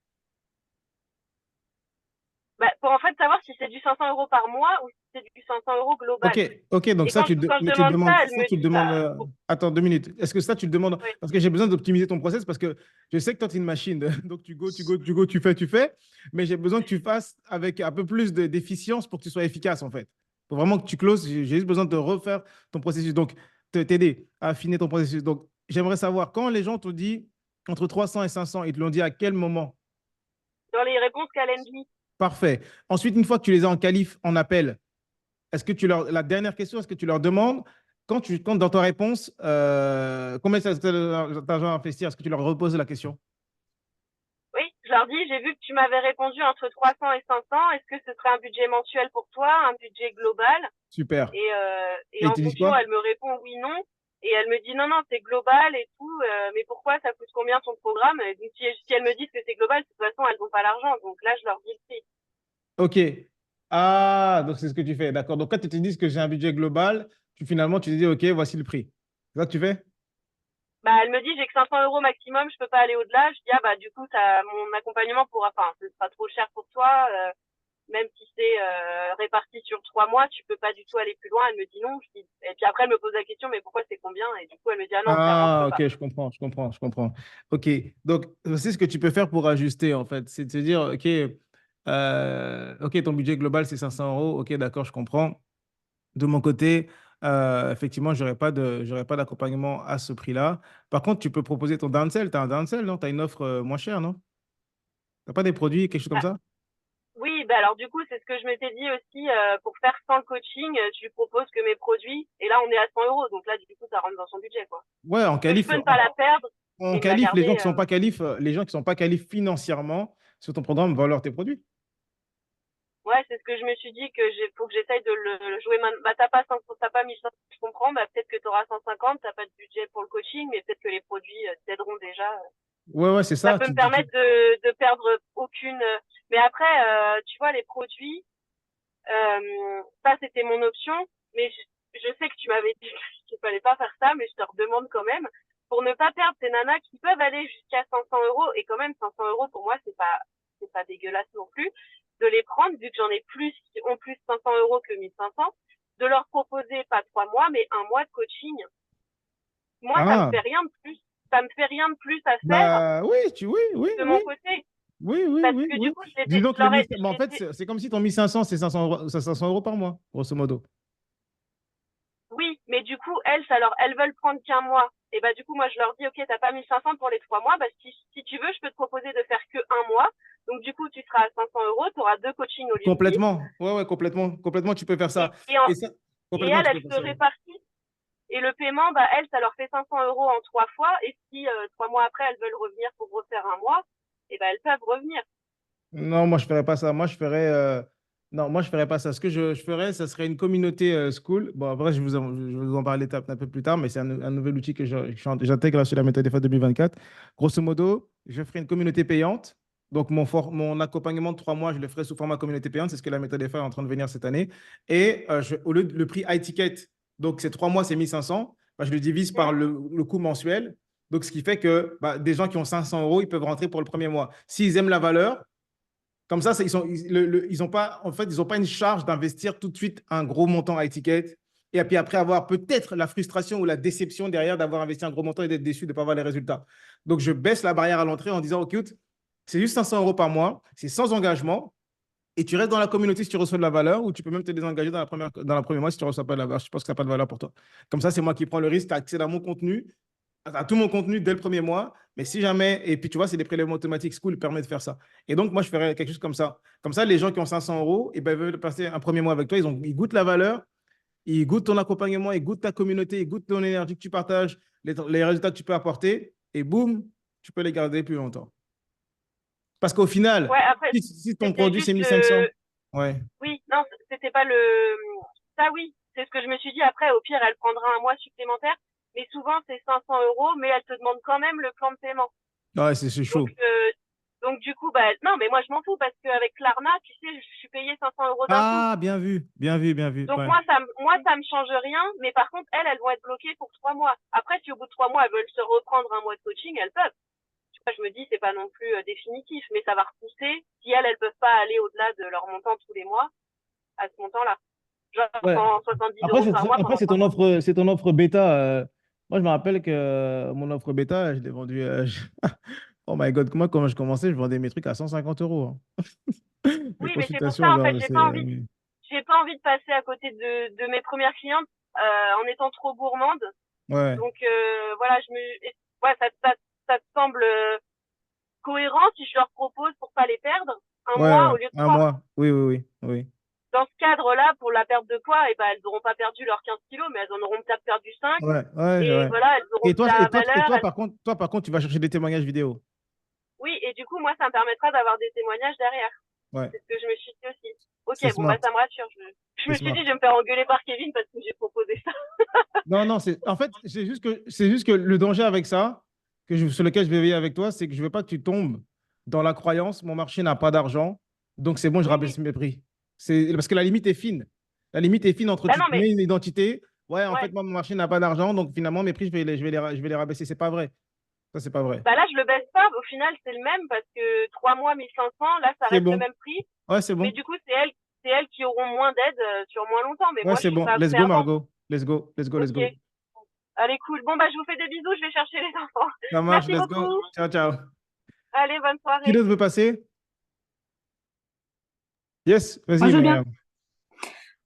Bah, pour en fait savoir si c'est du 500 euros par mois ou si c'est du 500 euros global. Ok, ok, donc Et ça, quand je mais tu le demande demandes, ça, elle ça, me tu le dit demandes. bah, Attends 2 minutes. Est-ce que ça, tu le demandes? ouais, Parce que j'ai besoin d'optimiser ton process parce que je sais que toi, tu es une machine. Donc, tu fais. Mais j'ai besoin que tu fasses avec un peu plus d'efficience pour que tu sois efficace, en fait. Pour vraiment que tu closes, j'ai juste besoin de refaire ton processus. Donc, t'aider à affiner ton processus. Donc, j'aimerais savoir, quand les gens t'ont dit entre 300 et 500, ils te l'ont dit à quel moment? dans les réponses Calendly. Parfait. Ensuite, une fois que tu les as en qualif, en appel, est-ce que la dernière question, est-ce que tu leur demandes, quand dans ta réponse, combien d'argent à investir, est-ce que tu leur reposes la question? Oui, je leur dis, j'ai vu que tu m'avais répondu entre 300 et 500. Est-ce que ce serait un budget mensuel pour toi, un budget global? Super. Et Et ils en te disent fonction, quoi? elle me répond oui, non. Et elle me dit non, non, c'est global et tout. Mais pourquoi ça coûte combien ton programme? Et donc, si elles me disent que c'est global, de toute façon, elles n'ont pas l'argent. Donc là, je leur dis le prix. OK. Ah, donc c'est ce que tu fais. D'accord. Donc quand tu te dis que j'ai un budget global, finalement, tu te dis, OK, voici le prix. C'est ça que tu fais? Bah, elle me dit j'ai que 500 euros maximum, je peux pas aller au-delà. Je dis ah bah du coup, mon accompagnement pourra, enfin, ce sera trop cher pour toi. Même si c'est réparti sur 3 mois, tu peux pas du tout aller plus loin. Elle me dit non. Et puis après, elle me pose la question, mais pourquoi c'est combien? Et du coup, elle me dit ah non, ça Ah, rentre pas. OK, je comprends. OK. Donc, c'est ce que tu peux faire pour ajuster, en fait. C'est de se dire, OK, ton budget global, c'est 500 euros. OK, d'accord, je comprends. De mon côté, effectivement, j'aurais pas d'accompagnement à ce prix-là. Par contre, tu peux proposer ton downsell. Tu as un downsell, non? Tu as une offre moins chère, non? Tu n'as pas des produits, quelque chose comme Ah, ça? oui, bah alors du coup, c'est ce que je m'étais dit aussi pour faire sans le coaching. Tu lui proposes que mes produits, et là, on est à 100 euros. Donc là, du coup, ça rentre dans son budget, quoi. Ouais, en Que je qualif, peux ne pas la perdre en et me la qualif, les gens garder. qui sont pas qualifs, financièrement sur ton programme valent tes produits. Ouais, c'est ce que je me suis dit que faut que j'essaye de le jouer. Bah, t'as pas 1500, je comprends. Bah, peut-être que t'auras 150, t'as pas de budget pour le coaching, mais peut-être que les produits t'aideront déjà. Ouais, ouais, c'est Ça ça. peut me permettre de perdre aucune. Mais après, tu vois, les produits, ça c'était mon option. Mais je sais que tu m'avais dit qu'il fallait pas faire ça, mais je te redemande quand même pour ne pas perdre ces nanas qui peuvent aller jusqu'à 500 euros et quand même 500 euros pour moi c'est pas dégueulasse non plus de les prendre vu que j'en ai plus qui ont plus 500 euros que 1500 de leur proposer pas 3 mois mais un mois de coaching. Moi ça me Ah, fait rien de plus, ça me fait rien de plus à faire bah oui, oui, oui, de mon oui. côté. Oui, oui, Parce oui, que oui. du coup, Disons je que le leur ai, mais en fait, c'est comme si ton 1500, c'est 500 €, c'est 500 € par mois, grosso modo. oui, mais du coup, elles veulent prendre qu'un mois. Et bah, du coup, moi, je leur dis, OK, t'as pas 1500 pour les 3 mois. Bah, si tu veux, je peux te proposer de faire que un mois. Donc, du coup, tu seras à 500 €, tu auras 2 coachings au lieu de 10. Complètement. Ouais, ouais, complètement. Complètement, tu peux faire Et, ça. et, en- Et ça, et complètement, elles, tu peux elles faire se ça. Oui. répartissent. Et le paiement, bah, elles, ça leur fait 500 € en 3 fois. Et si 3 mois après, elles veulent revenir pour refaire un mois, et bah, elles peuvent revenir. Non, moi, je ne ferais pas ça. Moi, je ferais. Non, moi, je ferais pas ça. Ce que je ferais, ça serait une communauté school. Bon, après, je vais vous en parler un peu plus tard, mais c'est un nouvel outil que j'intègre sur la méthode EFA 2024. Grosso modo, je ferai une communauté payante. Donc, mon accompagnement de 3 mois, je le ferai sous format communauté payante. C'est ce que la méthode EFA est en train de venir cette année. Et au lieu de le prix high ticket, donc ces 3 mois, c'est 1500, bah, je le divise par le coût mensuel. Donc, ce qui fait que bah, des gens qui ont 500 €, ils peuvent rentrer pour le premier mois. S'ils aiment la valeur, comme ça, ils ont pas, en fait, ils ont pas une charge d'investir tout de suite un gros montant à étiquette. Et puis après avoir peut-être la frustration ou la déception derrière d'avoir investi un gros montant et d'être déçu de ne pas avoir les résultats. Donc, je baisse la barrière à l'entrée en disant, OK, c'est juste 500 € par mois, c'est sans engagement. Et tu restes dans la communauté si tu reçois de la valeur, ou tu peux même te désengager dans la première mois si tu ne reçois pas de la valeur. Je pense que ça n'a pas de valeur pour toi. Comme ça, c'est moi qui prends le risque, tu as accès à mon contenu, à tout mon contenu dès le premier mois. Mais si jamais, et puis tu vois, c'est des prélèvements automatiques, School permet de faire ça. Et donc, moi, je ferais quelque chose comme ça. Comme ça, les gens qui ont 500 €, et ben, ils veulent passer un premier mois avec toi, ils goûtent la valeur, ils goûtent ton accompagnement, ils goûtent ta communauté, ils goûtent ton énergie que tu partages, les résultats que tu peux apporter, et boum, tu peux les garder plus longtemps. Parce qu'au final, Ouais, après, si ton c'était produit, juste c'est 1500, le, ouais. oui, non, c'était pas le, ça oui, c'est ce que je me suis dit. Après, au pire, elle prendra un mois supplémentaire. Mais souvent, c'est 500 €, mais elle te demande quand même le plan de paiement. Ouais, c'est Donc, chaud. donc du coup, bah, non, mais moi, je m'en fous parce qu'avec Klarna, tu sais, je suis payée 500 € d'un coup. Ah, bien vu, bien vu, bien vu. Donc, Ouais. ça me change rien. Mais par contre, elles vont être bloquées pour 3 mois. Après, si au bout de 3 mois, elles veulent se reprendre un mois de coaching, elles peuvent. Tu vois, je me dis, c'est pas non plus définitif, mais ça va repousser. Si elles peuvent pas aller au-delà de leur montant tous les mois, à ce montant-là. Genre, Ouais. 170 Après, euros par mois pendant 3 mois. c'est ton offre bêta. Moi, je me rappelle que mon offre bêta, je l'ai vendue. Oh my God, moi, quand je commençais, je vendais mes trucs à 150 €. Les Oui, mais c'est pour consultations, ça, en fait, genre, c'est. j'ai pas envie de passer à côté de mes premières clientes en étant trop gourmande. Ouais, Donc voilà, ouais, ça te semble cohérent si je leur propose pour pas les perdre un ouais, mois ouais. au lieu de Un 3. mois. Oui, oui, oui, oui. Dans ce cadre-là, pour la perte de poids, et ben elles n'auront pas perdu leurs 15 kilos, mais elles en auront peut-être perdu 5. Ouais, ouais, Et ouais. voilà, elles auront de la valeur. Toi, par contre, tu vas chercher des témoignages vidéo. Oui, et du coup, moi, ça me permettra d'avoir des témoignages derrière. Ouais, C'est ce que je me suis dit aussi. Ok, c'est bon, bah smart. ça me rassure. Je C'est me suis dit, smart. je vais me faire engueuler par Kevin parce que j'ai proposé ça. Non, non, en fait, c'est juste que le danger avec ça, sur lequel je vais veiller avec toi, c'est que je ne veux pas que tu tombes dans la croyance, mon marché n'a pas d'argent, donc c'est bon, je Oui, oui. rabaisse mes prix. Parce que la limite est fine. La limite est fine entre Bah tu non, te mais mets une identité, ouais, en fait, ouais. moi, mon marché n'a pas d'argent, donc finalement, mes prix, je vais les rabaisser. C'est pas vrai. Ça, c'est pas vrai. Bah là, je le baisse pas. Au final, c'est le même parce que 3 mois, 1500, là, ça C'est reste le bon. même prix. Ouais, c'est Mais bon. du coup, c'est elles qui auront moins d'aide sur moins longtemps. Mais Ouais, moi, je c'est suis bon. pas Let's go, perdante. Margot. Let's go. Let's go, let's Ok. go. Allez, cool. Bon, bah, je vous fais des bisous. Je vais chercher les enfants. Ça marche, Merci let's go. beaucoup. Ciao, ciao. Allez, bonne Qui soirée. d'autre veut passer? Yes, Moi, vas-y, je veux bien.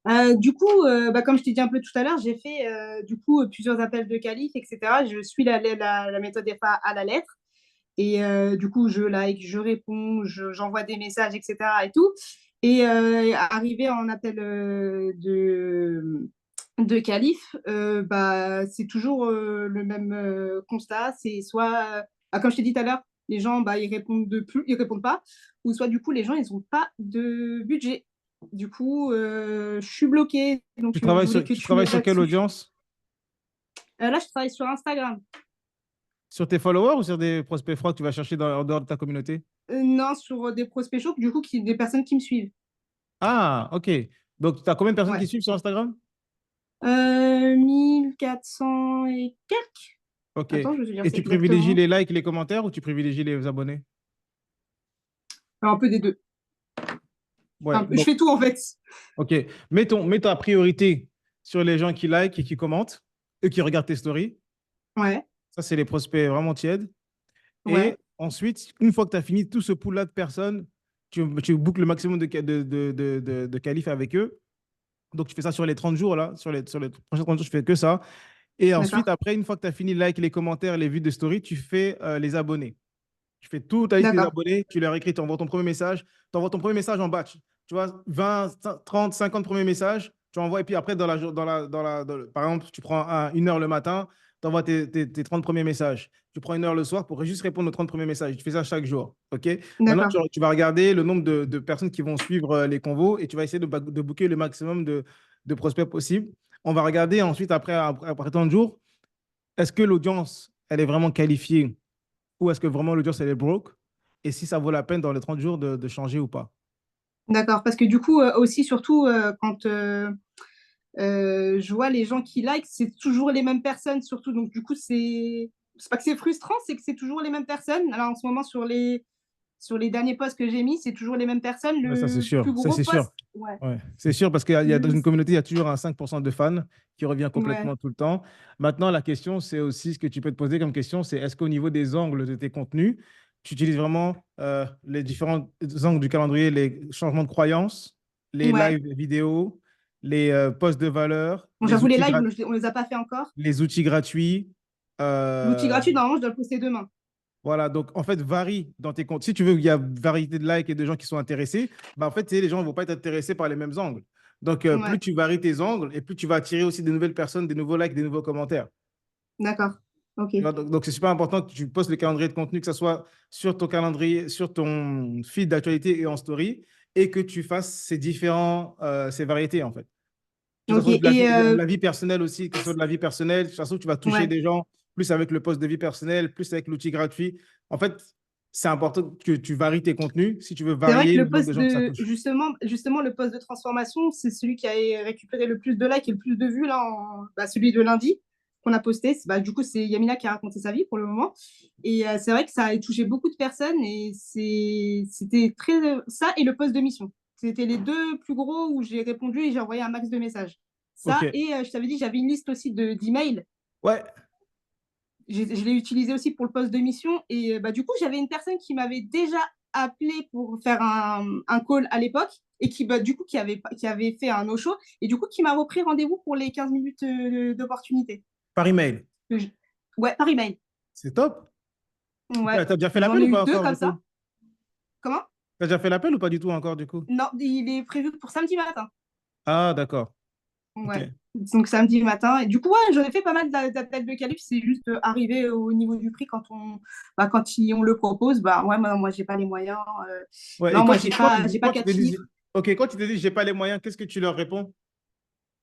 Myriam. Du coup, bah, comme je t'ai dit un peu tout à l'heure, j'ai fait du coup plusieurs appels de qualif, etc. Je suis la méthode FA à la lettre. Et du coup, je like, je réponds, j'envoie des messages, etc. et tout. Et arrivé en appel de qualif, bah, c'est toujours le même constat. C'est soit, comme je t'ai dit tout à l'heure, les gens, bah, ils répondent pas. Ou soit, du coup, les gens, ils n'ont pas de budget. Du coup, je suis bloquée. Donc, je voulais que Tu tu travailles m'aides sur quelle là-dessus. audience? Là, je travaille sur Instagram. Sur tes followers ou sur des prospects froids que tu vas chercher en dehors de ta communauté? Non, sur des prospects chauds, du coup, des personnes qui me suivent. Ah, ok. Donc, tu as combien de personnes Ouais. qui suivent sur Instagram? 1400 et quelques. Ok. Attends, je vais te dire Et c'est tu privilégies exactement. les likes et les commentaires ou tu privilégies les abonnés? Un peu des deux. Ouais. Je fais tout en fait. Ok. Mets ta priorité sur les gens qui likent et qui commentent et qui regardent tes stories. Ouais, Ça, c'est les prospects vraiment tièdes. Et ouais. Ensuite, une fois que tu as fini tout ce pool-là de personnes, tu boucles le maximum de qualifs avec eux. Donc, tu fais ça sur les 30 jours, là. Sur les prochains 30 jours, je fais que ça. Et ensuite, D'accord. après, une fois que tu as fini like, les commentaires, les vues de story, tu fais les abonnés. Tu fais toute ta liste des D'accord. abonnés, tu leur écris, tu envoies ton premier message, tu envoies ton premier message en batch. Tu vois, 20, 30, 50 premiers messages, tu envoies, et puis après, par exemple, tu prends 1 heure le matin, tu envoies tes 30 premiers messages. Tu prends 1 heure le soir pour juste répondre aux 30 premiers messages. Tu fais ça chaque jour. OK? Maintenant, D'accord. tu vas regarder le nombre de personnes qui vont suivre les convos et tu vas essayer de booker le maximum de prospects possible. On va regarder ensuite, après tant de jours, est-ce que l'audience, elle est vraiment qualifiée ou est-ce que vraiment l'audience, elle est broke? Et si ça vaut la peine dans les 30 jours de changer ou pas? D'accord. Parce que du coup, aussi, surtout, quand je vois les gens qui like, c'est toujours les mêmes personnes, surtout. Donc, du coup, c'est pas que c'est frustrant, c'est que c'est toujours les mêmes personnes. Alors, en ce moment, sur les derniers posts que j'ai mis, c'est toujours les mêmes personnes. Ouais, ça, c'est Le sûr. plus Ça, gros c'est sûr. post, ouais. Ouais. C'est sûr parce qu'il y a dans Le- une communauté, il y a toujours un 5% de fans qui revient Ouais. complètement tout le temps. Maintenant, la question, c'est aussi ce que tu peux te poser comme question, c'est est-ce qu'au niveau des angles de tes contenus, tu utilises vraiment les différents angles du calendrier, les changements de croyances, les Ouais. lives vidéos, les posts de valeur, Bon, j'avoue, les lives, on les a pas fait encore. les outils gratuits. L'outil euh, gratuit, normalement, je dois le poster demain. Voilà, donc en fait, varie dans tes comptes. Si tu veux qu'il y a variété de likes et de gens qui sont intéressés, bah, en fait, tu sais, les gens ne vont pas être intéressés par les mêmes angles. Donc, plus Ouais. tu varies tes angles et plus tu vas attirer aussi de nouvelles personnes, des nouveaux likes, des nouveaux commentaires. D'accord. Ok. Tu vois, donc, c'est super important que tu postes le calendrier de contenu, que ce soit sur ton calendrier, sur ton feed d'actualité et en story, et que tu fasses ces variétés, en fait. Que ce Ok. soit de la vie, Et la vie personnelle aussi, que ce soit de la vie personnelle. De toute façon, tu vas toucher ouais. des gens plus avec le poste de vie personnelle, plus avec l'outil gratuit. En fait, c'est important que tu varies tes contenus si tu veux C'est vrai que varier le le nombre de poste gens que ça de touche. justement le poste de transformation, c'est celui qui a récupéré le plus de likes et le plus de vues là, celui de lundi qu'on a posté. Du coup, c'est Yamina qui a raconté sa vie pour le moment. Et c'est vrai que ça a touché beaucoup de personnes et c'était très ça et le poste de mission. C'était les deux plus gros où j'ai répondu et j'ai envoyé un max de messages. OK. Ça et je t'avais dit, j'avais une liste aussi d'emails. Ouais. Je l'ai utilisé aussi pour le poste de mission. Et du coup, j'avais une personne qui m'avait déjà appelé pour faire un call à l'époque et du coup, qui avait fait un no-show et du coup, qui m'a repris rendez-vous pour les 15 minutes d'opportunité. Par email. Ouais, par email. C'est top. Ouais. T'as déjà fait J'en l'appel ai ou eu pas deux encore, comme du ça. coup? Comment? T'as déjà fait l'appel ou pas du tout encore, du coup? Non, il est prévu pour samedi matin. Ah, d'accord. OK. Ouais. Donc samedi matin. Et du coup, ouais, j'en ai fait pas mal d'appels de qualif. C'est juste arriver au niveau du prix quand on le propose. Ouais, moi, j'ai pas les moyens. Ouais, et Non, moi, j'ai pas quand tu quatre te dis, chiffres. OK, quand tu te dis, j'ai pas les moyens, qu'est-ce que tu leur réponds?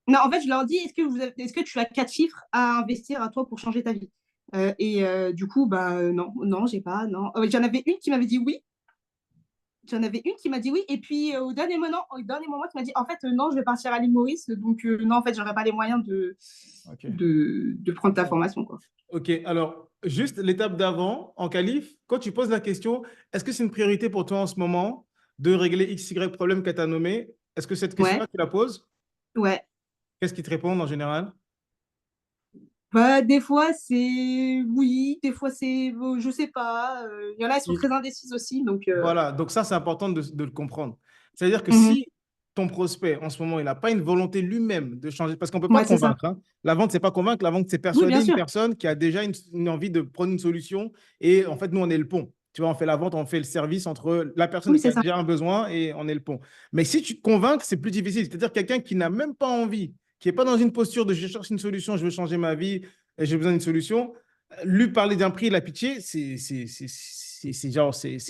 Non, en fait, je leur dis, est-ce que tu as 4 chiffres à investir à toi pour changer ta vie? Du coup, non, non, j'ai pas, non. J'en avais une qui m'avait dit oui. J'en avais une qui m'a dit oui. Et puis, au dernier moment, qui m'a dit, en fait, non, je vais partir à l'île Maurice. Donc, non, en fait, j'aurais pas les moyens de, OK. de prendre ta formation, quoi. OK, alors, juste l'étape d'avant, en qualif, quand tu poses la question, est-ce que c'est une priorité pour toi en ce moment de régler XY problème qu'elle t'a nommé? Est-ce que cette question-là, Ouais, tu la poses? ouais. Qu'est-ce qu'ils te répondent en général? Des fois, c'est oui, des fois, c'est je sais pas. Il y en a, elles sont Et très indécises aussi. Donc, voilà, donc ça, c'est important de le comprendre. C'est-à-dire que mhm. si ton prospect, en ce moment, il n'a pas une volonté lui-même de changer, parce qu'on ne peut pas Ouais, c'est ça. convaincre, hein. La vente, c'est pas convaincre, la vente, c'est Oui, persuader bien une sûr. personne qui a déjà une envie de prendre une solution. Et en fait, nous, on est le pont. Tu vois, on fait la vente, on fait le service entre la personne Oui, qui c'est a ça. déjà un besoin et on est le pont. Mais si tu te convaincs, c'est plus difficile. C'est-à-dire quelqu'un qui n'a même pas envie, qui n'est pas dans une posture de je cherche une solution, je veux changer ma vie et j'ai besoin d'une solution, lui parler d'un prix, la pitié, c'est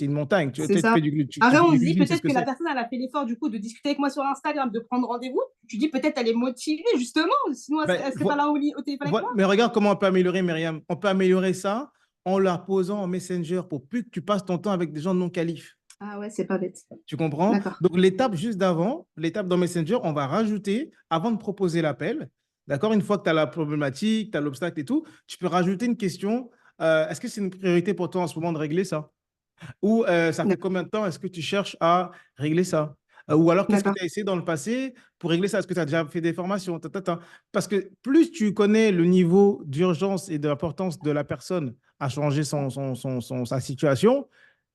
une montagne. C'est Tu ça. fais tu Après, fais on du se dit glissing, c'est ce peut-être que que la c'est. personne, elle a fait l'effort du coup de discuter avec moi sur Instagram, de prendre rendez-vous. Tu dis peut-être elle est motivée justement, sinon Ben, elle serait pas là au téléphone avec moi. mais regarde comment on peut améliorer, Myriam. On peut améliorer ça en la posant en Messenger pour plus que tu passes ton temps avec des gens non qualifs. Ah ouais, c'est pas bête. Tu comprends? D'accord. Donc, l'étape juste d'avant, l'étape dans Messenger, on va rajouter, avant de proposer l'appel, d'accord? Une fois que tu as la problématique, tu as l'obstacle et tout, tu peux rajouter une question. Est-ce que c'est une priorité pour toi en ce moment de régler ça? Ou ça fait D'accord. combien de temps est-ce que tu cherches à régler ça? Ou alors, qu'est-ce que D'accord. tu as essayé dans le passé pour régler ça? Est-ce que tu as déjà fait des formations? Parce que plus tu connais le niveau d'urgence et de l'importance de la personne à changer sa situation,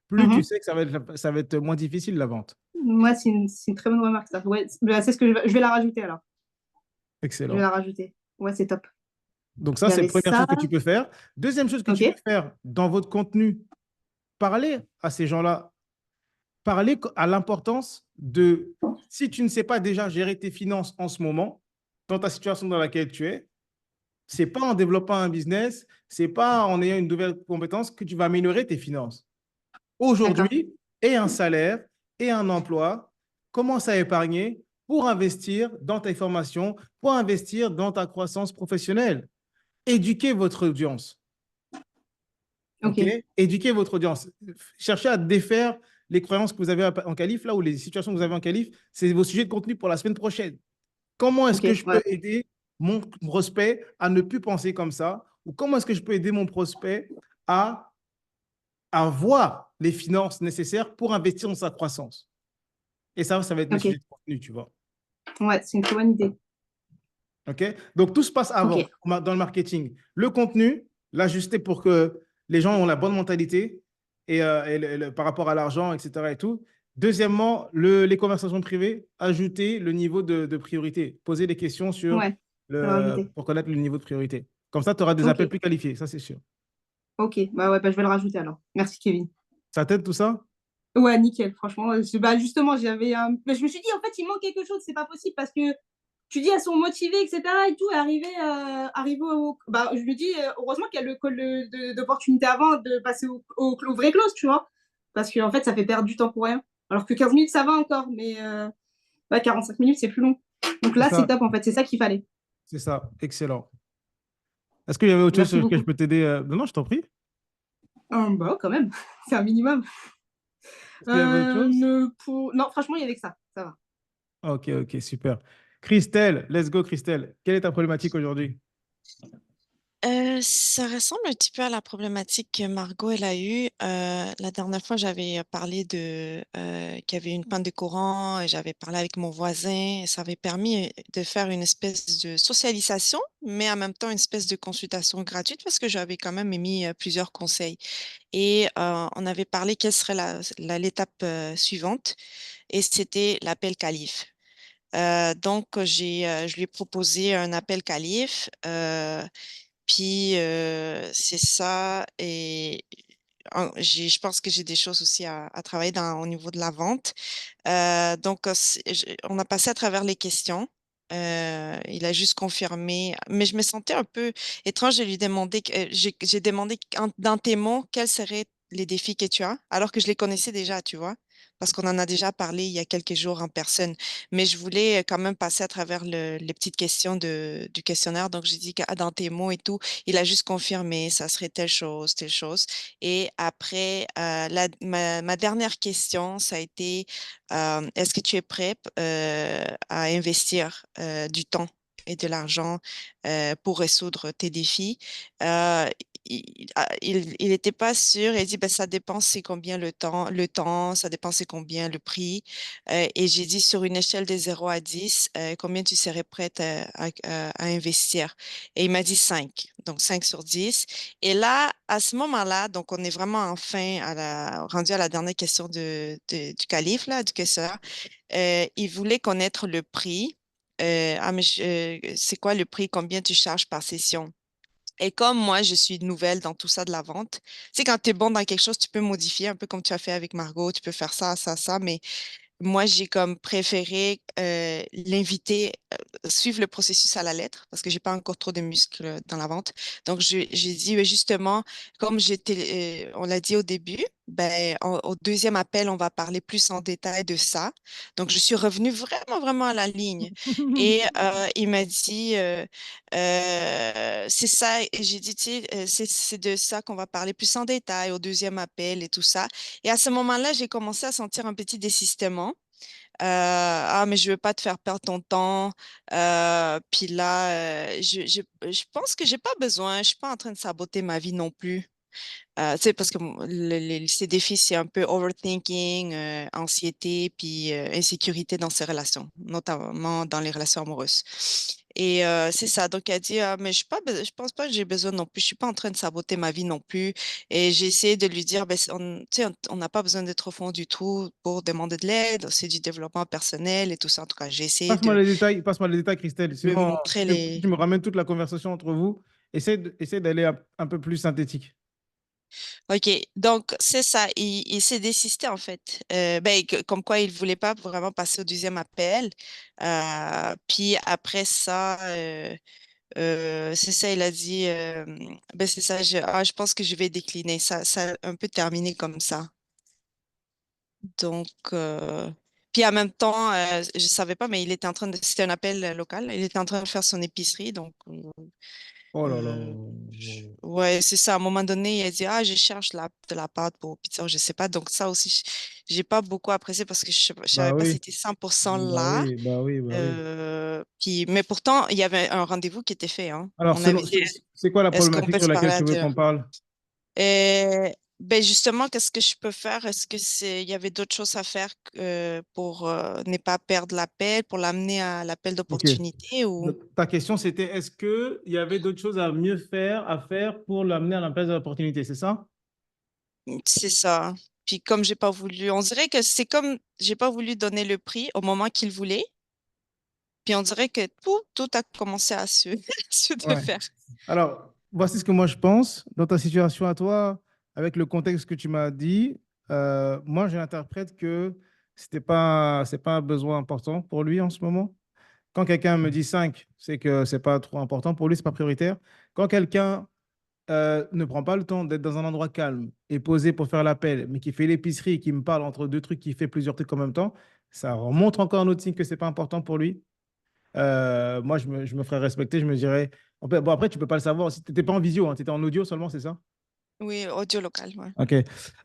plus tu Mhm. sais que ça va être moins difficile la vente. Moi, c'est une très bonne remarque, ça. Ouais, c'est ce que je vais la rajouter alors. Je vais Excellent. la rajouter. Ouais, c'est top. Donc Il ça, y c'est la avait première chose ça. que tu peux faire. Deuxième chose que tu peux Ok. faire dans votre contenu, parler à ces gens-là, parler à l'importance de, si tu ne sais pas déjà gérer tes finances en ce moment, dans ta situation dans laquelle tu es, c'est pas en développant un business, c'est pas en ayant une nouvelle compétence que tu vas améliorer tes finances. D'accord. Aujourd'hui, aie un salaire et un emploi, commence à épargner pour investir dans tes formations, pour investir dans ta croissance professionnelle. Éduquez votre audience. OK? Ok. Éduquez votre audience. Cherchez à défaire les croyances que vous avez en qualif, là, ou les situations que vous avez en qualif. C'est vos sujets de contenu pour la semaine prochaine. Comment est-ce Ok. que je peux Ouais. aider mon prospect à ne plus penser comme ça? Ou comment est-ce que je peux aider mon prospect à avoir les finances nécessaires pour investir dans sa croissance? Et ça va être mes Ok. sujets de contenu, tu vois. Ouais, c'est une très bonne idée. OK? Donc, tout se passe Ok. avant dans le marketing. Le contenu, l'ajuster pour que les gens ont la bonne mentalité et par rapport à l'argent, etc. et tout. Deuxièmement, les conversations privées, ajouter le niveau de priorité. Poser des questions Ouais. Je vais le rajouter. pour connaître le niveau de priorité. Comme ça, tu auras des Ok. appels plus qualifiés, ça c'est sûr. Ok. Bah ouais, bah, je vais le rajouter alors. Merci, Kevin. Ça t'aide tout ça? Ouais, nickel. Franchement, bah, justement, j'avais un. Mais je me suis dit, en fait, il manque quelque chose. C'est pas possible parce que tu dis, elles sont motivées, etc. et tout, et arriver au. Bah, je lui dis, heureusement qu'il y a le call d'opportunité avant de passer au vrai close, tu vois. Parce qu'en fait, ça fait perdre du temps pour rien. Alors que 15 minutes, ça va encore, mais bah, 45 minutes, c'est plus long. Donc C'est là, c'est ça, top, en fait. C'est ça qu'il fallait. c'est ça. Excellent. Est-ce qu'il y avait autre chose Merci sur laquelle je beaucoup. peux t'aider? Non, non, je t'en prie. Bah, quand même, c'est un minimum. Est-ce qu'il y avait autre chose? Non, franchement, il y avait que ça va. Ok, ok, super. Christelle, let's go, Christelle. Quelle est ta problématique aujourd'hui? Ça ressemble un petit peu à la problématique que Margot elle a eue. La dernière fois, j'avais parlé qu'il y avait une panne de courant et j'avais parlé avec mon voisin. Ça avait permis de faire une espèce de socialisation, mais en même temps une espèce de consultation gratuite parce que j'avais quand même émis plusieurs conseils. Et on avait parlé quelle serait l'étape suivante et c'était l'appel qualif. Donc, je lui ai proposé un appel qualif. Puis c'est ça. Et je pense que j'ai des choses aussi à travailler au niveau de la vente. Donc, on a passé à travers les questions. Il a juste confirmé, mais je me sentais un peu étrange de lui demander, j'ai demandé dans tes mots, quels seraient les défis que tu as, alors que je les connaissais déjà, tu vois, parce qu'on en a déjà parlé il y a quelques jours en personne. Mais je voulais quand même passer à travers les petites questions du questionnaire. Donc, j'ai dit que dans tes mots et tout, il a juste confirmé, ça serait telle chose, telle chose. Et après, ma dernière question, ça a été, est-ce que tu es prêt à investir du temps et de l'argent pour résoudre tes défis? Euh, il n'était pas sûr. Il dit, ben, ça dépend c'est combien le temps, ça dépend c'est combien le prix. Et j'ai dit, sur une échelle de 0 à 10, combien tu serais prête à investir? Et il m'a dit 5, donc 5 sur 10. Et là, à ce moment-là, donc on est vraiment enfin rendu à la dernière question du calife, là, du questionnaire. Il voulait connaître le prix. Mais c'est quoi le prix? Combien tu charges par session? Et comme moi, je suis nouvelle dans tout ça de la vente, tu sais, quand tu es bon dans quelque chose, tu peux modifier un peu comme tu as fait avec Margot, tu peux faire ça, ça, ça, mais moi, j'ai comme préféré l'inviter, suivre le processus à la lettre parce que j'ai pas encore trop de muscles dans la vente. Donc, j'ai dit justement, comme on l'a dit au début, ben, au deuxième appel, on va parler plus en détail de ça. Donc, je suis revenue vraiment, vraiment à la ligne. Et il m'a dit, c'est ça. Et j'ai dit, tu sais, c'est de ça qu'on va parler plus en détail au deuxième appel et tout ça. Et à ce moment-là, j'ai commencé à sentir un petit désistement. Ah, mais je veux pas te faire perdre ton temps. Puis là, je pense que j'ai pas besoin. Je suis pas en train de saboter ma vie non plus. Tu sais, parce que ces défis, c'est un peu overthinking, anxiété, puis insécurité dans ses relations, notamment dans les relations amoureuses. Et c'est ça. Donc, elle dit, ah, mais je pense pas que j'ai besoin non plus. Je suis pas en train de saboter ma vie non plus. Et j'ai essayé de lui dire, ben, tu sais, on n'a pas besoin d'être au fond du trou pour demander de l'aide. C'est du développement personnel et tout ça. En tout cas, j'ai essayé de Passe-moi les détails, Christelle. lui Sinon, montrer si tu me ramènes toute la conversation entre vous, essaie d'aller un peu plus synthétique. OK, donc c'est ça, il s'est désisté en fait. Ben, comme quoi il voulait pas vraiment passer au deuxième appel. Puis après ça, c'est ça, il a dit, ben c'est ça, je pense que je vais décliner. Ça a un peu terminé comme ça. Donc, puis en même temps, je savais pas, mais il était en train de, c'était un appel local, il était en train de faire son épicerie, donc Oh là là. ouais, c'est ça. À un moment donné, il a dit, ah, je cherche de la pâte pour pizza, je sais pas. Donc ça aussi, j'ai pas beaucoup apprécié parce que je savais Bah pas si oui, c'était 100% bah là. oui, bah oui, bah oui. Puis, mais pourtant, il y avait un rendez-vous qui était fait, hein. Alors, On avait dit, c'est quoi la est-ce qu'on problématique peut sur se laquelle parler tu à veux deux? qu'on parle? Ben justement, qu'est-ce que je peux faire? Est-ce que il y avait d'autres choses à faire pour ne pas perdre l'appel, pour l'amener à l'appel Ok. d'opportunité ou Donc, ta question, c'était est-ce qu'il y avait d'autres choses à mieux faire, à faire pour l'amener à la place de l'opportunité, c'est ça? c'est ça. Puis comme j'ai pas voulu, on dirait que c'est comme j'ai pas voulu donner le prix au moment qu'il voulait. Puis on dirait que tout a commencé à se, se Ouais. défaire. Alors, voici ce que moi je pense. Dans ta situation à toi, avec le contexte que tu m'as dit, moi j'interprète que c'est pas un besoin important pour lui en ce moment. Quand quelqu'un me dit 5, c'est que c'est pas trop important pour lui, c'est pas prioritaire. Quand quelqu'un ne prend pas le temps d'être dans un endroit calme et posé pour faire l'appel, mais qui fait l'épicerie et qui me parle entre deux trucs, qui fait plusieurs trucs en même temps, ça remontre encore un autre signe que c'est pas important pour lui. Moi, je me ferais respecter, je me dirais. Bon, après, tu peux pas le savoir. Si tu n'étais pas en visio, hein, tu étais en audio seulement, c'est ça? Oui, audio local, ouais. Ok.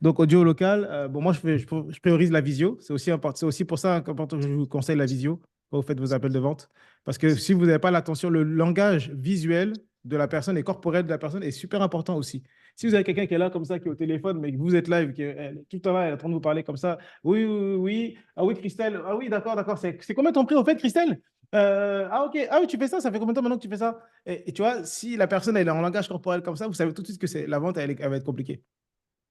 Donc, audio local, bon, moi, je priorise la visio. C'est aussi pour ça qu'important que je vous conseille la visio quand vous faites vos appels de vente. Parce que si vous n'avez pas l'attention, le langage visuel de la personne et corporel de la personne est super important aussi. Si vous avez quelqu'un qui est là comme ça, qui est au téléphone, mais que vous êtes là, et tout le temps là, elle est en train de vous parler comme ça. Oui, oui, oui, oui. Ah oui, Christelle. Ah oui, d'accord, d'accord. C'est combien ton prix, au fait, Christelle? Ah, ok. Ah oui, tu fais ça. Ça fait combien de temps maintenant que tu fais ça? Et tu vois, si la personne elle est en langage corporel comme ça, vous savez tout de suite que la vente, elle va être compliquée.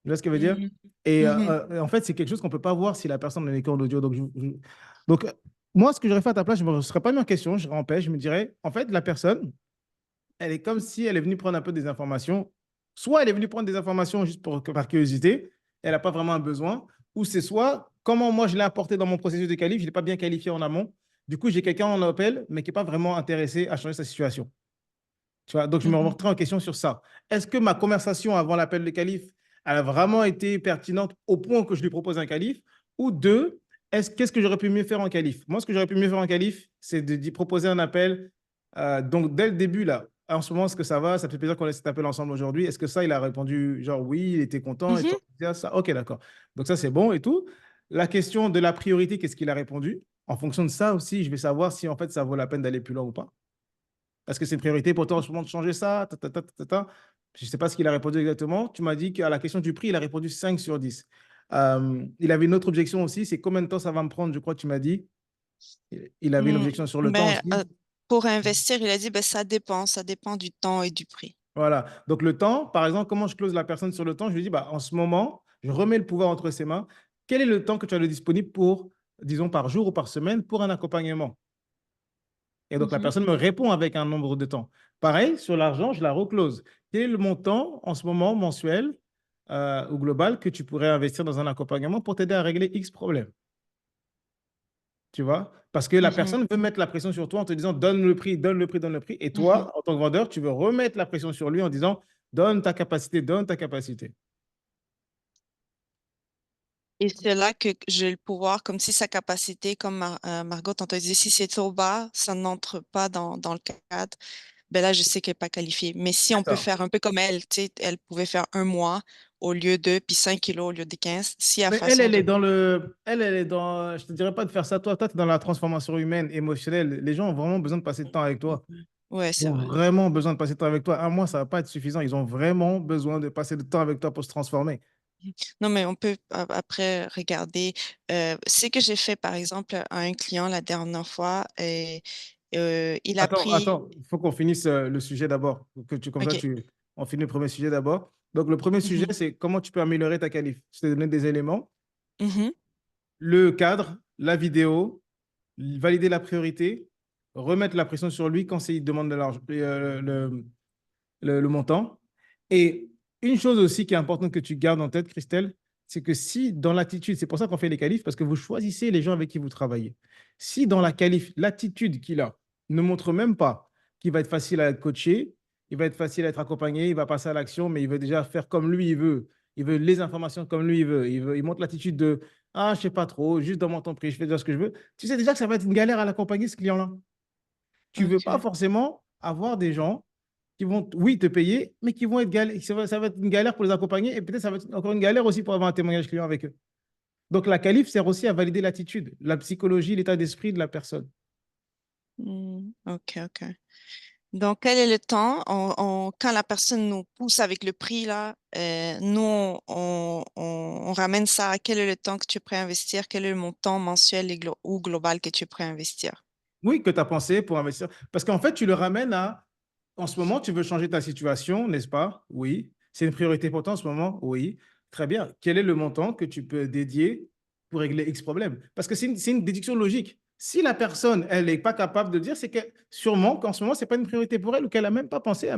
Tu vois ce que je veux dire? Mhm. Et Mhm. en fait, c'est quelque chose qu'on ne peut pas voir si la personne n'est qu'en audio. Donc, moi, ce que j'aurais fait à ta place, je ne me serais pas mis en question, je serais en paix, je me dirais, en fait, la personne, elle est comme si elle est venue prendre un peu des informations. Soit elle est venue prendre des informations juste par curiosité, elle n'a pas vraiment un besoin, ou c'est soit comment moi je l'ai apporté dans mon processus de qualif, je ne l'ai pas bien qualifié en amont. Du coup, j'ai quelqu'un en appel, mais qui n'est pas vraiment intéressé à changer sa situation. Tu vois, donc, je me Mhm. remettrai en question sur ça. Est-ce que ma conversation avant l'appel de qualif, elle a vraiment été pertinente au point que je lui propose un qualif? Ou deux, qu'est-ce que j'aurais pu mieux faire en qualif? Moi, ce que j'aurais pu mieux faire en qualif, c'est de proposer un appel. Donc, dès le début, là, en ce moment, est-ce que ça va? Ça fait plaisir qu'on ait cet appel ensemble aujourd'hui. Est-ce que ça, il a répondu genre oui, il était content et Mhm. tout ça? Ok, d'accord. Donc, ça, c'est bon et tout. La question de la priorité, qu'est-ce qu'il a répondu? En fonction de ça aussi, je vais savoir si en fait ça vaut la peine d'aller plus loin ou pas. Est-ce que c'est une priorité pour toi en ce moment de changer ça? Je ne sais pas ce qu'il a répondu exactement. Tu m'as dit qu'à la question du prix, il a répondu 5 sur 10. Il avait une autre objection aussi, c'est combien de temps ça va me prendre, je crois que tu m'as dit. Il avait une Mm. objection sur le temps Mais aussi. pour investir, il a dit, ben, ça dépend du temps et du prix. Voilà. Donc le temps, par exemple, comment je close la personne sur le temps? Je lui dis, bah, en ce moment, je remets le pouvoir entre ses mains. Quel est le temps que tu as de disponible pour, disons, par jour ou par semaine pour un accompagnement? Et donc, la Mhm. personne me répond avec un nombre de temps. Pareil, sur l'argent, je la reclose. Quel est le montant en ce moment mensuel ou global que tu pourrais investir dans un accompagnement pour t'aider à régler X problème? Tu vois? Parce que la Mhm. personne veut mettre la pression sur toi en te disant donne le prix, donne le prix, donne le prix. Et Mhm. toi, en tant que vendeur, tu veux remettre la pression sur lui en disant donne ta capacité, donne ta capacité. Et c'est là que j'ai le pouvoir, comme si sa capacité, comme Margot tantôt dit, si c'est trop bas, ça n'entre pas dans le cadre, ben là, je sais qu'elle n'est pas qualifiée. Mais si C'est on peut ça. faire un peu comme elle, tu sais, elle pouvait faire un mois au lieu de, puis 5 kilos au lieu de 15, si à Mais elle, façon elle est de... dans elle est dans, je te dirais pas de faire ça toi. Toi, tu es dans la transformation humaine, émotionnelle. Les gens ont vraiment besoin de passer de temps avec toi. Ouais, Ils c'est ont vrai. vraiment besoin de passer du temps avec toi. Un mois, ça ne va pas être suffisant. Ils ont vraiment besoin de passer du temps avec toi pour se transformer. Non, mais on peut après regarder. Ce que j'ai fait, par exemple, à un client la dernière fois, et il a pris. Attends, il faut qu'on finisse le sujet d'abord. Comme ça, OK. on finit le premier sujet d'abord. Donc, le premier sujet, Mhm. c'est comment tu peux améliorer ta qualif. Je t'ai donné des éléments. Mhm. Le cadre, la vidéo, valider la priorité, remettre la pression sur lui quand il demande de l'argent, le montant. Et une chose aussi qui est importante que tu gardes en tête, Christelle, c'est que si dans l'attitude, c'est pour ça qu'on fait les qualifs, parce que vous choisissez les gens avec qui vous travaillez. Si dans la qualif, l'attitude qu'il a ne montre même pas qu'il va être facile à être coaché, il va être facile à être accompagné, il va passer à l'action, mais il veut déjà faire comme lui il veut les informations comme lui il montre l'attitude de ah, je sais pas trop, juste dans mon temps pris, je fais déjà ce que je veux. Tu sais déjà que ça va être une galère à l'accompagner, ce client-là. Tu ne veux pas OK. forcément avoir des gens qui vont, oui, te payer, mais qui vont être galères. Ça va être une galère pour les accompagner et peut-être ça va être encore une galère aussi pour avoir un témoignage client avec eux. Donc, la qualif sert aussi à valider l'attitude, la psychologie, l'état d'esprit de la personne. OK, OK. Donc, quel est le temps? Quand la personne nous pousse avec le prix, là, nous, on ramène ça à quel est le temps que tu es prêt à investir? Quel est le montant mensuel ou global que tu es prêt à investir? Oui, que tu as pensé pour investir. Parce qu'en fait, tu le ramènes à, en ce moment, tu veux changer ta situation, n'est-ce pas? Oui. C'est une priorité pour toi en ce moment? Oui. Très bien. Quel est le montant que tu peux dédier pour régler X problème? Parce que c'est une déduction logique. Si la personne, elle n'est pas capable de le dire, c'est que sûrement qu'en ce moment, ce n'est pas une priorité pour elle ou qu'elle n'a même pas pensé à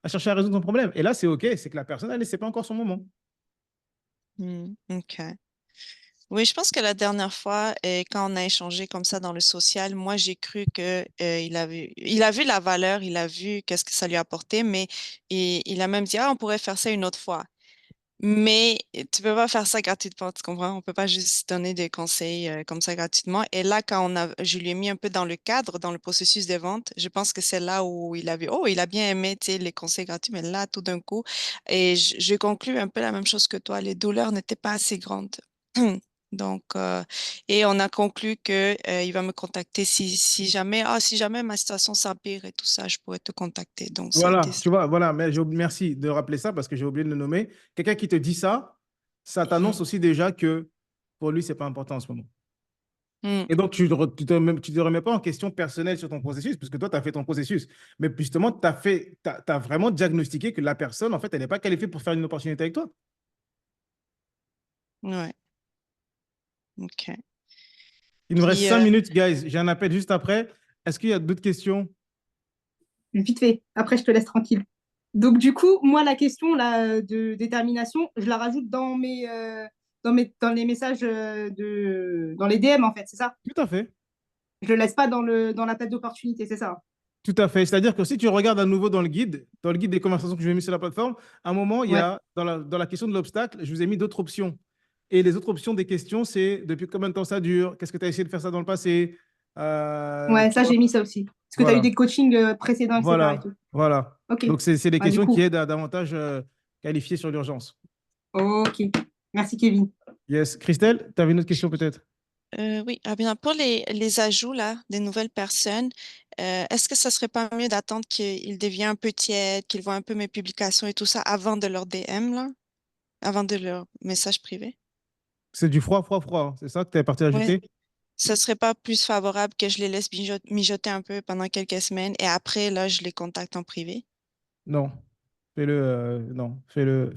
chercher à résoudre son problème. Et là, c'est OK. C'est que la personne, elle, ce n'est pas encore son moment. OK. Oui, je pense que la dernière fois, quand on a échangé comme ça dans le social, moi, j'ai cru que, il a vu la valeur, il a vu qu'est-ce que ça lui apportait, mais il a même dit, ah, on pourrait faire ça une autre fois. Mais tu peux pas faire ça gratuitement, tu comprends? On peut pas juste donner des conseils comme ça gratuitement. Et là, je lui ai mis un peu dans le cadre, dans le processus de vente, je pense que c'est là où il a vu, oh, il a bien aimé, tu sais, les conseils gratuits, mais là, tout d'un coup, et je conclus un peu la même chose que toi, les douleurs n'étaient pas assez grandes. Donc, et on a conclu que il va me contacter si jamais ma situation s'empire et tout ça, je pourrais te contacter. Donc, ça a été Voilà, ça. tu vois, voilà, mais merci de rappeler ça parce que j'ai oublié de le nommer. Quelqu'un qui te dit ça, ça Mhm. t'annonce aussi déjà que pour lui, c'est pas important en ce moment. Mm. Et donc, tu te remets pas en question personnelle sur ton processus, puisque toi, tu as fait ton processus. Mais justement, t'as vraiment diagnostiqué que la personne, en fait, elle n'est pas qualifiée pour faire une opportunité avec toi. Ouais. OK. Il nous reste Puis, 5 minutes, guys. J'ai un appel juste après. Est-ce qu'il y a d'autres questions? Vite fait, après je te laisse tranquille. Donc du coup, moi la question là, de détermination, je la rajoute dans les messages dans les DM en fait, c'est ça? Tout à fait. Je le laisse pas dans l'appel d'opportunité, c'est ça? Tout à fait. C'est-à-dire que si tu regardes à nouveau dans le guide des conversations que je vais mettre sur la plateforme, à un moment, il y Ouais. a, dans la question de l'obstacle, je vous ai mis d'autres options. Et les autres options des questions, c'est depuis combien de temps ça dure? Qu'est-ce que tu as essayé de faire ça dans le passé? Ouais, Tu ça vois? j'ai mis ça aussi. Parce que tu as eu Voilà, des coachings précédents, etc. et voilà, tout. voilà. Ok. Donc, c'est des Ah, du questions qui coup, aident à davantage qualifier sur l'urgence. ok. Merci Kevin. Yes. Christelle, tu avais une autre question peut-être? oui, ah bien, pour les ajouts là, des nouvelles personnes, est-ce que ça serait pas mieux d'attendre qu'ils deviennent un peu tièdes, qu'ils voient un peu mes publications et tout ça avant de leur DM, là, avant de leur message privé? C'est du froid, froid, froid, hein. C'est ça que tu es parti Oui. ajouter? Ce serait pas plus favorable que je les laisse mijoter un peu pendant quelques semaines et après, là, je les contacte en privé? Non. Fais-le, non. Fais-le.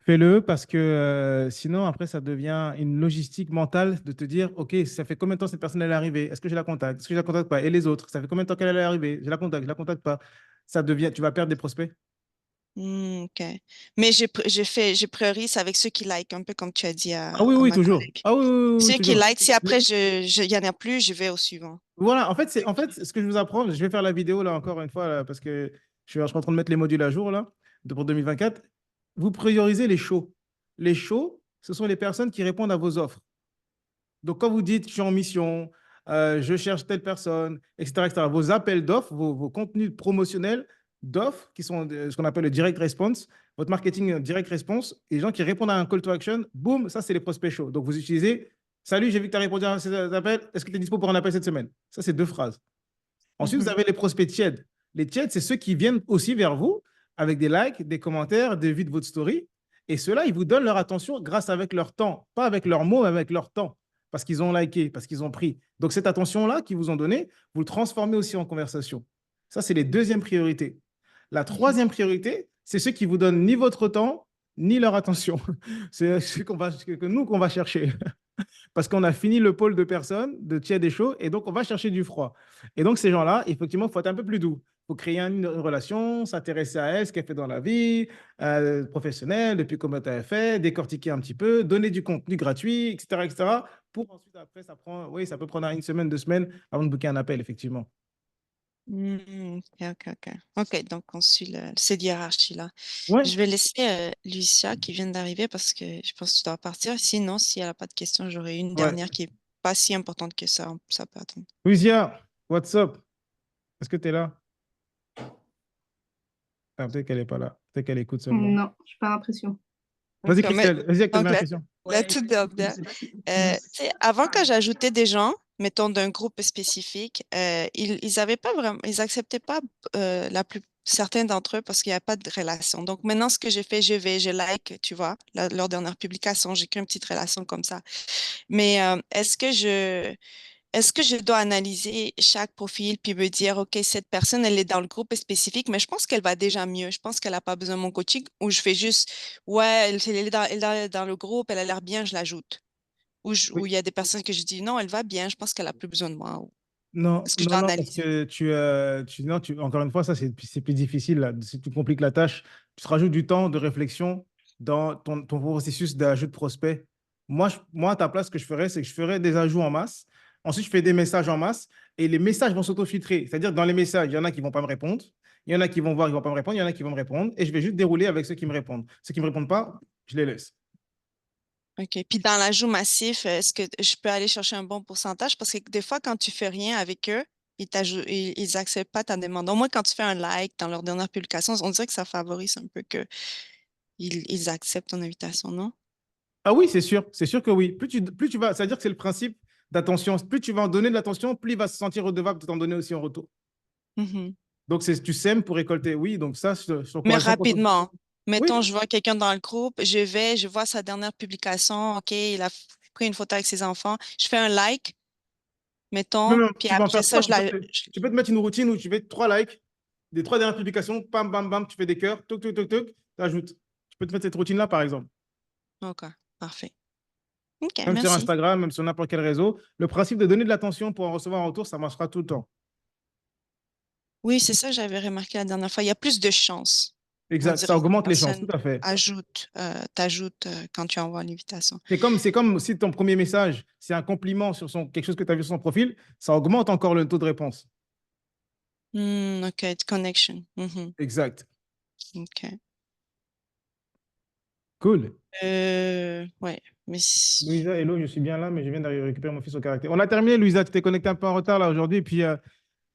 Fais-le parce que sinon, après, ça devient une logistique mentale de te dire, OK, ça fait combien de temps cette personne elle est arrivée? Est-ce que je la contacte? Est-ce que je la contacte pas? Et les autres, ça fait combien de temps qu'elle est arrivée? Je la contacte pas. Ça devient, tu vas perdre des prospects. OK. Mais je priorise avec ceux qui like, un peu comme tu as dit Ah oui, à oui, ma toujours. collègue. Ah oui, oui, oui, oui, Ceux qui toujours. like, si après, il y en a plus, je vais au suivant. Voilà, en fait, ce que je vous apprends, je vais faire la vidéo là encore une fois là, parce que je suis en train de mettre les modules à jour là pour 2024. Vous priorisez les shows. Les shows, ce sont les personnes qui répondent à vos offres. Donc, quand vous dites, je suis en mission, je cherche telle personne, etc., vos appels d'offres, vos contenus promotionnels d'offres, qui sont ce qu'on appelle le direct response, votre marketing direct response, et les gens qui répondent à un call to action, boum, ça, c'est les prospects chauds. Donc, vous utilisez, salut, j'ai vu que tu as répondu à cet appel, est-ce que tu es dispo pour un appel cette semaine? Ça, c'est deux phrases. Ensuite, vous avez les prospects tièdes. Les tièdes, c'est ceux qui viennent aussi vers vous avec des likes, des commentaires, des vues de votre story. Et ceux-là, ils vous donnent leur attention grâce avec leur temps. Pas avec leurs mots, mais avec leur temps. Parce qu'ils ont liké, parce qu'ils ont pris. Donc, cette attention-là qu'ils vous ont donnée, vous le transformez aussi en conversation. Ça, c'est les deuxièmes priorités. La troisième priorité, c'est ceux qui vous donnent ni votre temps, ni leur attention. C'est ce que nous, qu'on va chercher. Parce qu'on a fini le pôle de personnes, de tiède et chaud, et donc on va chercher du froid. Et donc, ces gens-là, effectivement, il faut être un peu plus doux. Il faut créer une relation, s'intéresser à elle, ce qu'elle fait dans la vie, professionnelle, depuis combien elle fait, décortiquer un petit peu, donner du contenu gratuit, etc., etc. Pour ensuite, après, oui, ça peut prendre une semaine, 2 semaines avant de booker un appel, effectivement. OK. OK, donc on suit cette hiérarchie-là. Ouais, Je vais laisser Lucia qui vient d'arriver parce que je pense que tu dois partir. Sinon, si elle n'a pas de questions, j'aurai une ouais. dernière qui n'est pas si importante que ça. Ça peut attendre. Lucia, what's up? Est-ce que tu es là? Ah, peut-être qu'elle n'est pas là. Peut-être qu'elle écoute seulement. Non, je n'ai pas l'impression. Vas-y, Donc, Christelle. Vas-y avec ta donc, dernière question. la toute dernière. Tu sais, avant que j'ajoutais des gens, mettons d'un groupe spécifique, ils avaient pas vraiment, ils acceptaient pas certains d'entre eux parce qu'il n'y a pas de relation. Donc maintenant, ce que j'ai fait, je like, tu vois, leur dernière publication, j'ai créé une petite relation comme ça. Mais est-ce que je dois analyser chaque profil puis me dire, OK, cette personne, elle est dans le groupe spécifique, mais je pense qu'elle va déjà mieux. Je pense qu'elle n'a pas besoin de mon coaching ou je fais juste, ouais, elle est dans le groupe, elle a l'air bien, je l'ajoute. Ou Oui. il y a des personnes que je dis, non, elle va bien, je pense qu'elle a plus besoin de moi. Non, Est-ce que je non, dois non, parce analyser? que non, encore une fois, ça, c'est plus difficile. Là. Si tu compliques la tâche, tu te rajoutes du temps de réflexion dans ton processus d'ajout de prospect. Moi, à ta place, ce que je ferais, c'est que je ferais des ajouts en masse. Ensuite, je fais des messages en masse et les messages vont s'auto-filtrer. C'est-à-dire, dans les messages, il y en a qui ne vont pas me répondre. Il y en a qui vont voir, ils ne vont pas me répondre. Il y en a qui vont me répondre. Et je vais juste dérouler avec ceux qui me répondent. Ceux qui ne me répondent pas, je les laisse. OK. Puis dans l'ajout massif, est-ce que je peux aller chercher un bon pourcentage? Parce que des fois, quand tu fais rien avec eux, ils acceptent pas ta demande. Au moins, quand tu fais un like dans leur dernière publication, on dirait que ça favorise un peu que ils acceptent ton invitation, non? Ah oui, c'est sûr. C'est sûr que oui. Plus tu vas, c'est-à-dire que c'est le principe d'attention. Plus tu vas en donner de l'attention, plus il va se sentir redevable de t'en donner aussi en retour. Mhm. Donc, tu sèmes pour récolter. Oui, donc ça, je Mais t'encourage 100%. rapidement, Oui, mettons, je vois quelqu'un dans le groupe, je vois sa dernière publication, OK, il a pris une photo avec ses enfants, je fais un like, non, mettons, non, puis tu vas en après faire ça, plusieurs. Tu peux te mettre une routine où tu fais 3 likes, des 3 dernières publications, bam, bam, bam, tu fais des cœurs, toc, toc, toc, toc, tu ajoutes. Tu peux te mettre cette routine-là, par exemple. OK, parfait. OK, Même sur merci. Instagram, même sur n'importe quel réseau. Le principe de donner de l'attention pour en recevoir en retour, ça marchera tout le temps. Oui, c'est ça que j'avais remarqué la dernière fois. Il y a plus de chances. On Exact. Ça dirait que augmente la les chances, tout personne à fait. t'ajoute quand tu envoies l'invitation. C'est comme si ton premier message, c'est un compliment sur quelque chose que tu as vu sur son profil, ça augmente encore le taux de réponse. OK, connection. Mhm. Exact. OK. Cool. Ouais, mais Louisa, hello, je suis bien là, mais je viens de récupérer mon fils au caractère. On a terminé, Louisa, tu t'es connecté un peu en retard là aujourd'hui, et puis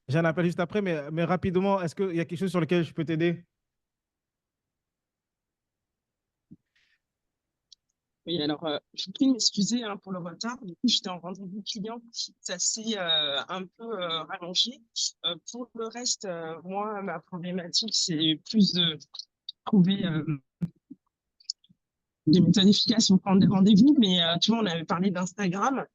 j'ai un appel juste après, mais rapidement, est-ce qu'il y a quelque chose sur lequel je peux t'aider? Oui, alors, je prie de m'excuser hein, pour le retard. Du coup, j'étais en rendez-vous client. Ça s'est un peu rallongé. Pour le reste, moi, ma problématique, c'est plus de trouver des méthodes efficaces pour prendre des rendez-vous. Mais tu vois, on avait parlé d'Instagram.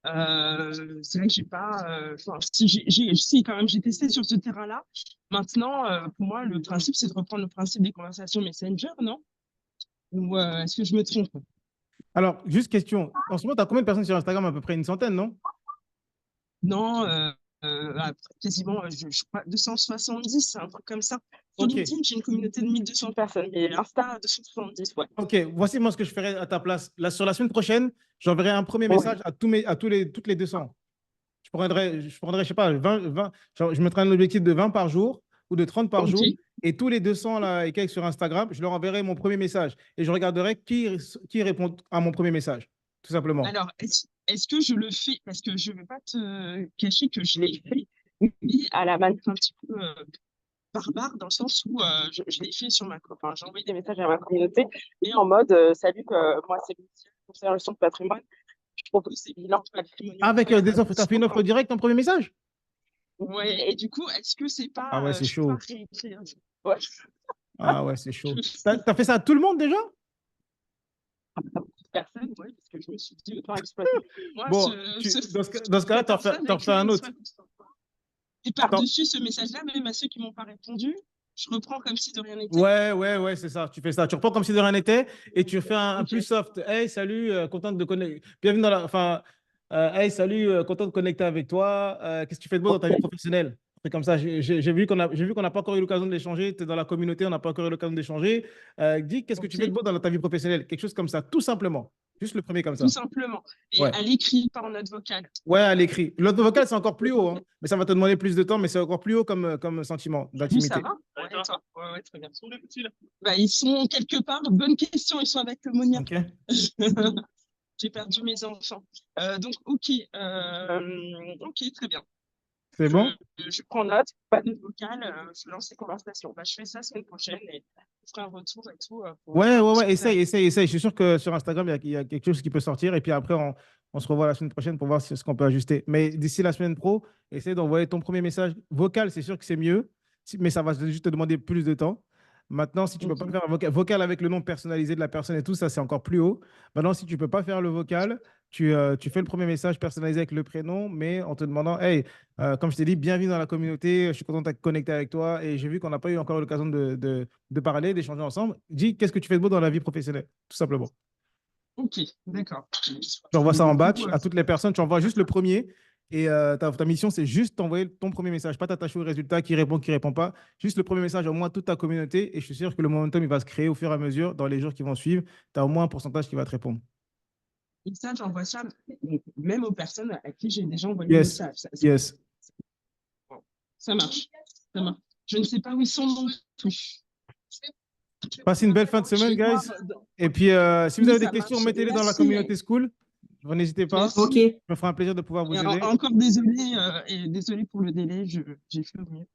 C'est vrai que j'ai pas. Enfin, si, quand même, j'ai testé sur ce terrain-là. Maintenant, pour moi, le principe, c'est de reprendre le principe des conversations Messenger, non? Ou est-ce que je me trompe? Alors, juste question. En ce moment, tu as combien de personnes sur Instagram? À peu près une centaine, non? Non, quasiment, je crois, 270, un truc comme ça. Sur Ok. LinkedIn, j'ai une communauté de 1200 personnes. Et Insta, 270, ouais. Ok, voici moi ce que je ferai à ta place. Là, sur la semaine prochaine, j'enverrai un premier Ouais. message toutes les 200. Je sais pas, 20, genre, je mettrai un objectif de 20 par jour ou de 30 par Ok. jour. Et tous les 200 là, et quelques sur Instagram, je leur enverrai mon premier message. Et je regarderai qui répond à mon premier message, tout simplement. Alors, est-ce que je le fais? Parce que je ne vais pas te cacher que je l'ai fait, mais à la manière un petit peu barbare, dans le sens où je l'ai fait sur enfin, j'ai envoyé des messages à ma communauté et en mode salut, moi c'est Lucie, conseillère en gestion de patrimoine. Je propose des bilans patrimoniaux. Avec des offres, tu as fait une offre directe en premier message? Ouais, et du coup, est-ce que c'est Ah pas, ouais, c'est je peux pas chaud. réécrire. Ouais. Ah ouais, c'est chaud. T'as fait ça à tout le monde déjà? Personne, ouais, parce que je me suis dit, autant exploiter. Moi, Bon, dans ce cas-là, cette personne a t'en refais un écrit autre. soit. Et par-dessus ce message-là, même à ceux qui m'ont pas répondu, je reprends comme si de rien n'était. Ouais, c'est ça. Tu fais ça. Tu reprends comme si de rien n'était et tu fais un Ok. plus soft. Hey, salut, contente de connecter. Bienvenue dans la. Enfin, hey, salut, content de connecter avec toi. Qu'est-ce que tu fais de beau dans ta vie professionnelle? C'est comme ça. J'ai vu qu'on n'a pas encore eu l'occasion d'échanger. Tu es dans la communauté, on n'a pas encore eu l'occasion d'échanger. Dis, qu'est-ce que tu fais de Ok. beau dans ta vie professionnelle? Quelque chose comme ça, tout simplement. Juste le premier comme Tout ça. simplement. Et Ouais. à l'écrit, pas en note vocale. Ouais, à l'écrit. L'autre vocal, c'est encore plus haut, hein. Mais ça va te demander plus de temps, mais c'est encore plus haut comme sentiment Nous, ça d'intimité. va? Ouais, et toi? Ouais, très bien. Bah, ils sont quelque part. Bonne question. Ils sont avec le Monia. Ok. J'ai perdu mes enfants. Donc, ok. Ok, très bien. C'est bon? Je prends note, pas de vocal, je lance les conversations. Bah, je fais ça la semaine prochaine et je ferai un retour et tout pour Ouais, discuter. essaye. Je suis sûr que sur Instagram, il y a quelque chose qui peut sortir. Et puis après, on se revoit la semaine prochaine pour voir ce qu'on peut ajuster. Mais d'ici la semaine pro, essaye d'envoyer ton premier message vocal. C'est sûr que c'est mieux, mais ça va juste te demander plus de temps. Maintenant, si tu ne peux pas Ok. faire un vocal avec le nom personnalisé de la personne et tout, ça, c'est encore plus haut. Maintenant, si tu ne peux pas faire le vocal, tu fais le premier message personnalisé avec le prénom, mais en te demandant, hey, comme je t'ai dit, bienvenue dans la communauté, je suis content d'être connecté avec toi et j'ai vu qu'on n'a pas eu encore l'occasion de parler, d'échanger ensemble. Dis, qu'est-ce que tu fais de beau dans la vie professionnelle, tout simplement. Ok, d'accord. Tu envoies Et ça du en coup, batch à toutes les personnes, tu envoies juste le premier et ta mission, c'est juste t'envoyer ton premier message, pas t'attacher au résultat, qui répond pas, juste le premier message, au moins toute ta communauté et je suis sûr que le momentum, il va se créer au fur et à mesure dans les jours qui vont suivre, tu as au moins un pourcentage qui va te répondre. et ça, j'envoie ça même aux personnes à qui j'ai déjà envoyé le Yes, message. yes. Ça marche. Ça marche. Je ne sais pas où ils sont non plus. Passez une belle fin de Je semaine, vais voir. guys. Et puis, si vous Oui, avez des ça questions, marche. mettez-les dans la Merci. communauté school. N'hésitez pas. Merci. Ok, Je me ferai un plaisir de pouvoir Et vous aider. encore désolé, et désolé pour le délai, j'ai fait au mieux.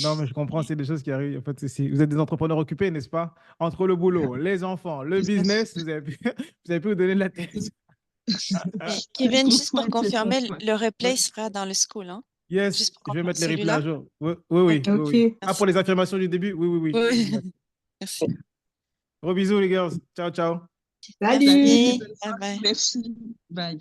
Non, mais je comprends, c'est des choses qui arrivent. En fait, vous êtes des entrepreneurs occupés, n'est-ce pas? Entre le boulot, les enfants, le business, vous avez pu, vous avez pu vous donner de la tête. Et C'est ce Kevin, qu'on juste pour souhaite, c'est ce qu'on confirmer, souhaite. le replay Ouais. sera dans le school, hein? Yes, Juste pour je vais confirmer mettre les replays à celui-là? jour. Oui. Ok, Ah, merci. pour les affirmations du début? Oui. Oui, merci. Gros bisous, les gars. Ciao, ciao. salut! Merci. Bonne Bye soirée. bye. Merci. Bye.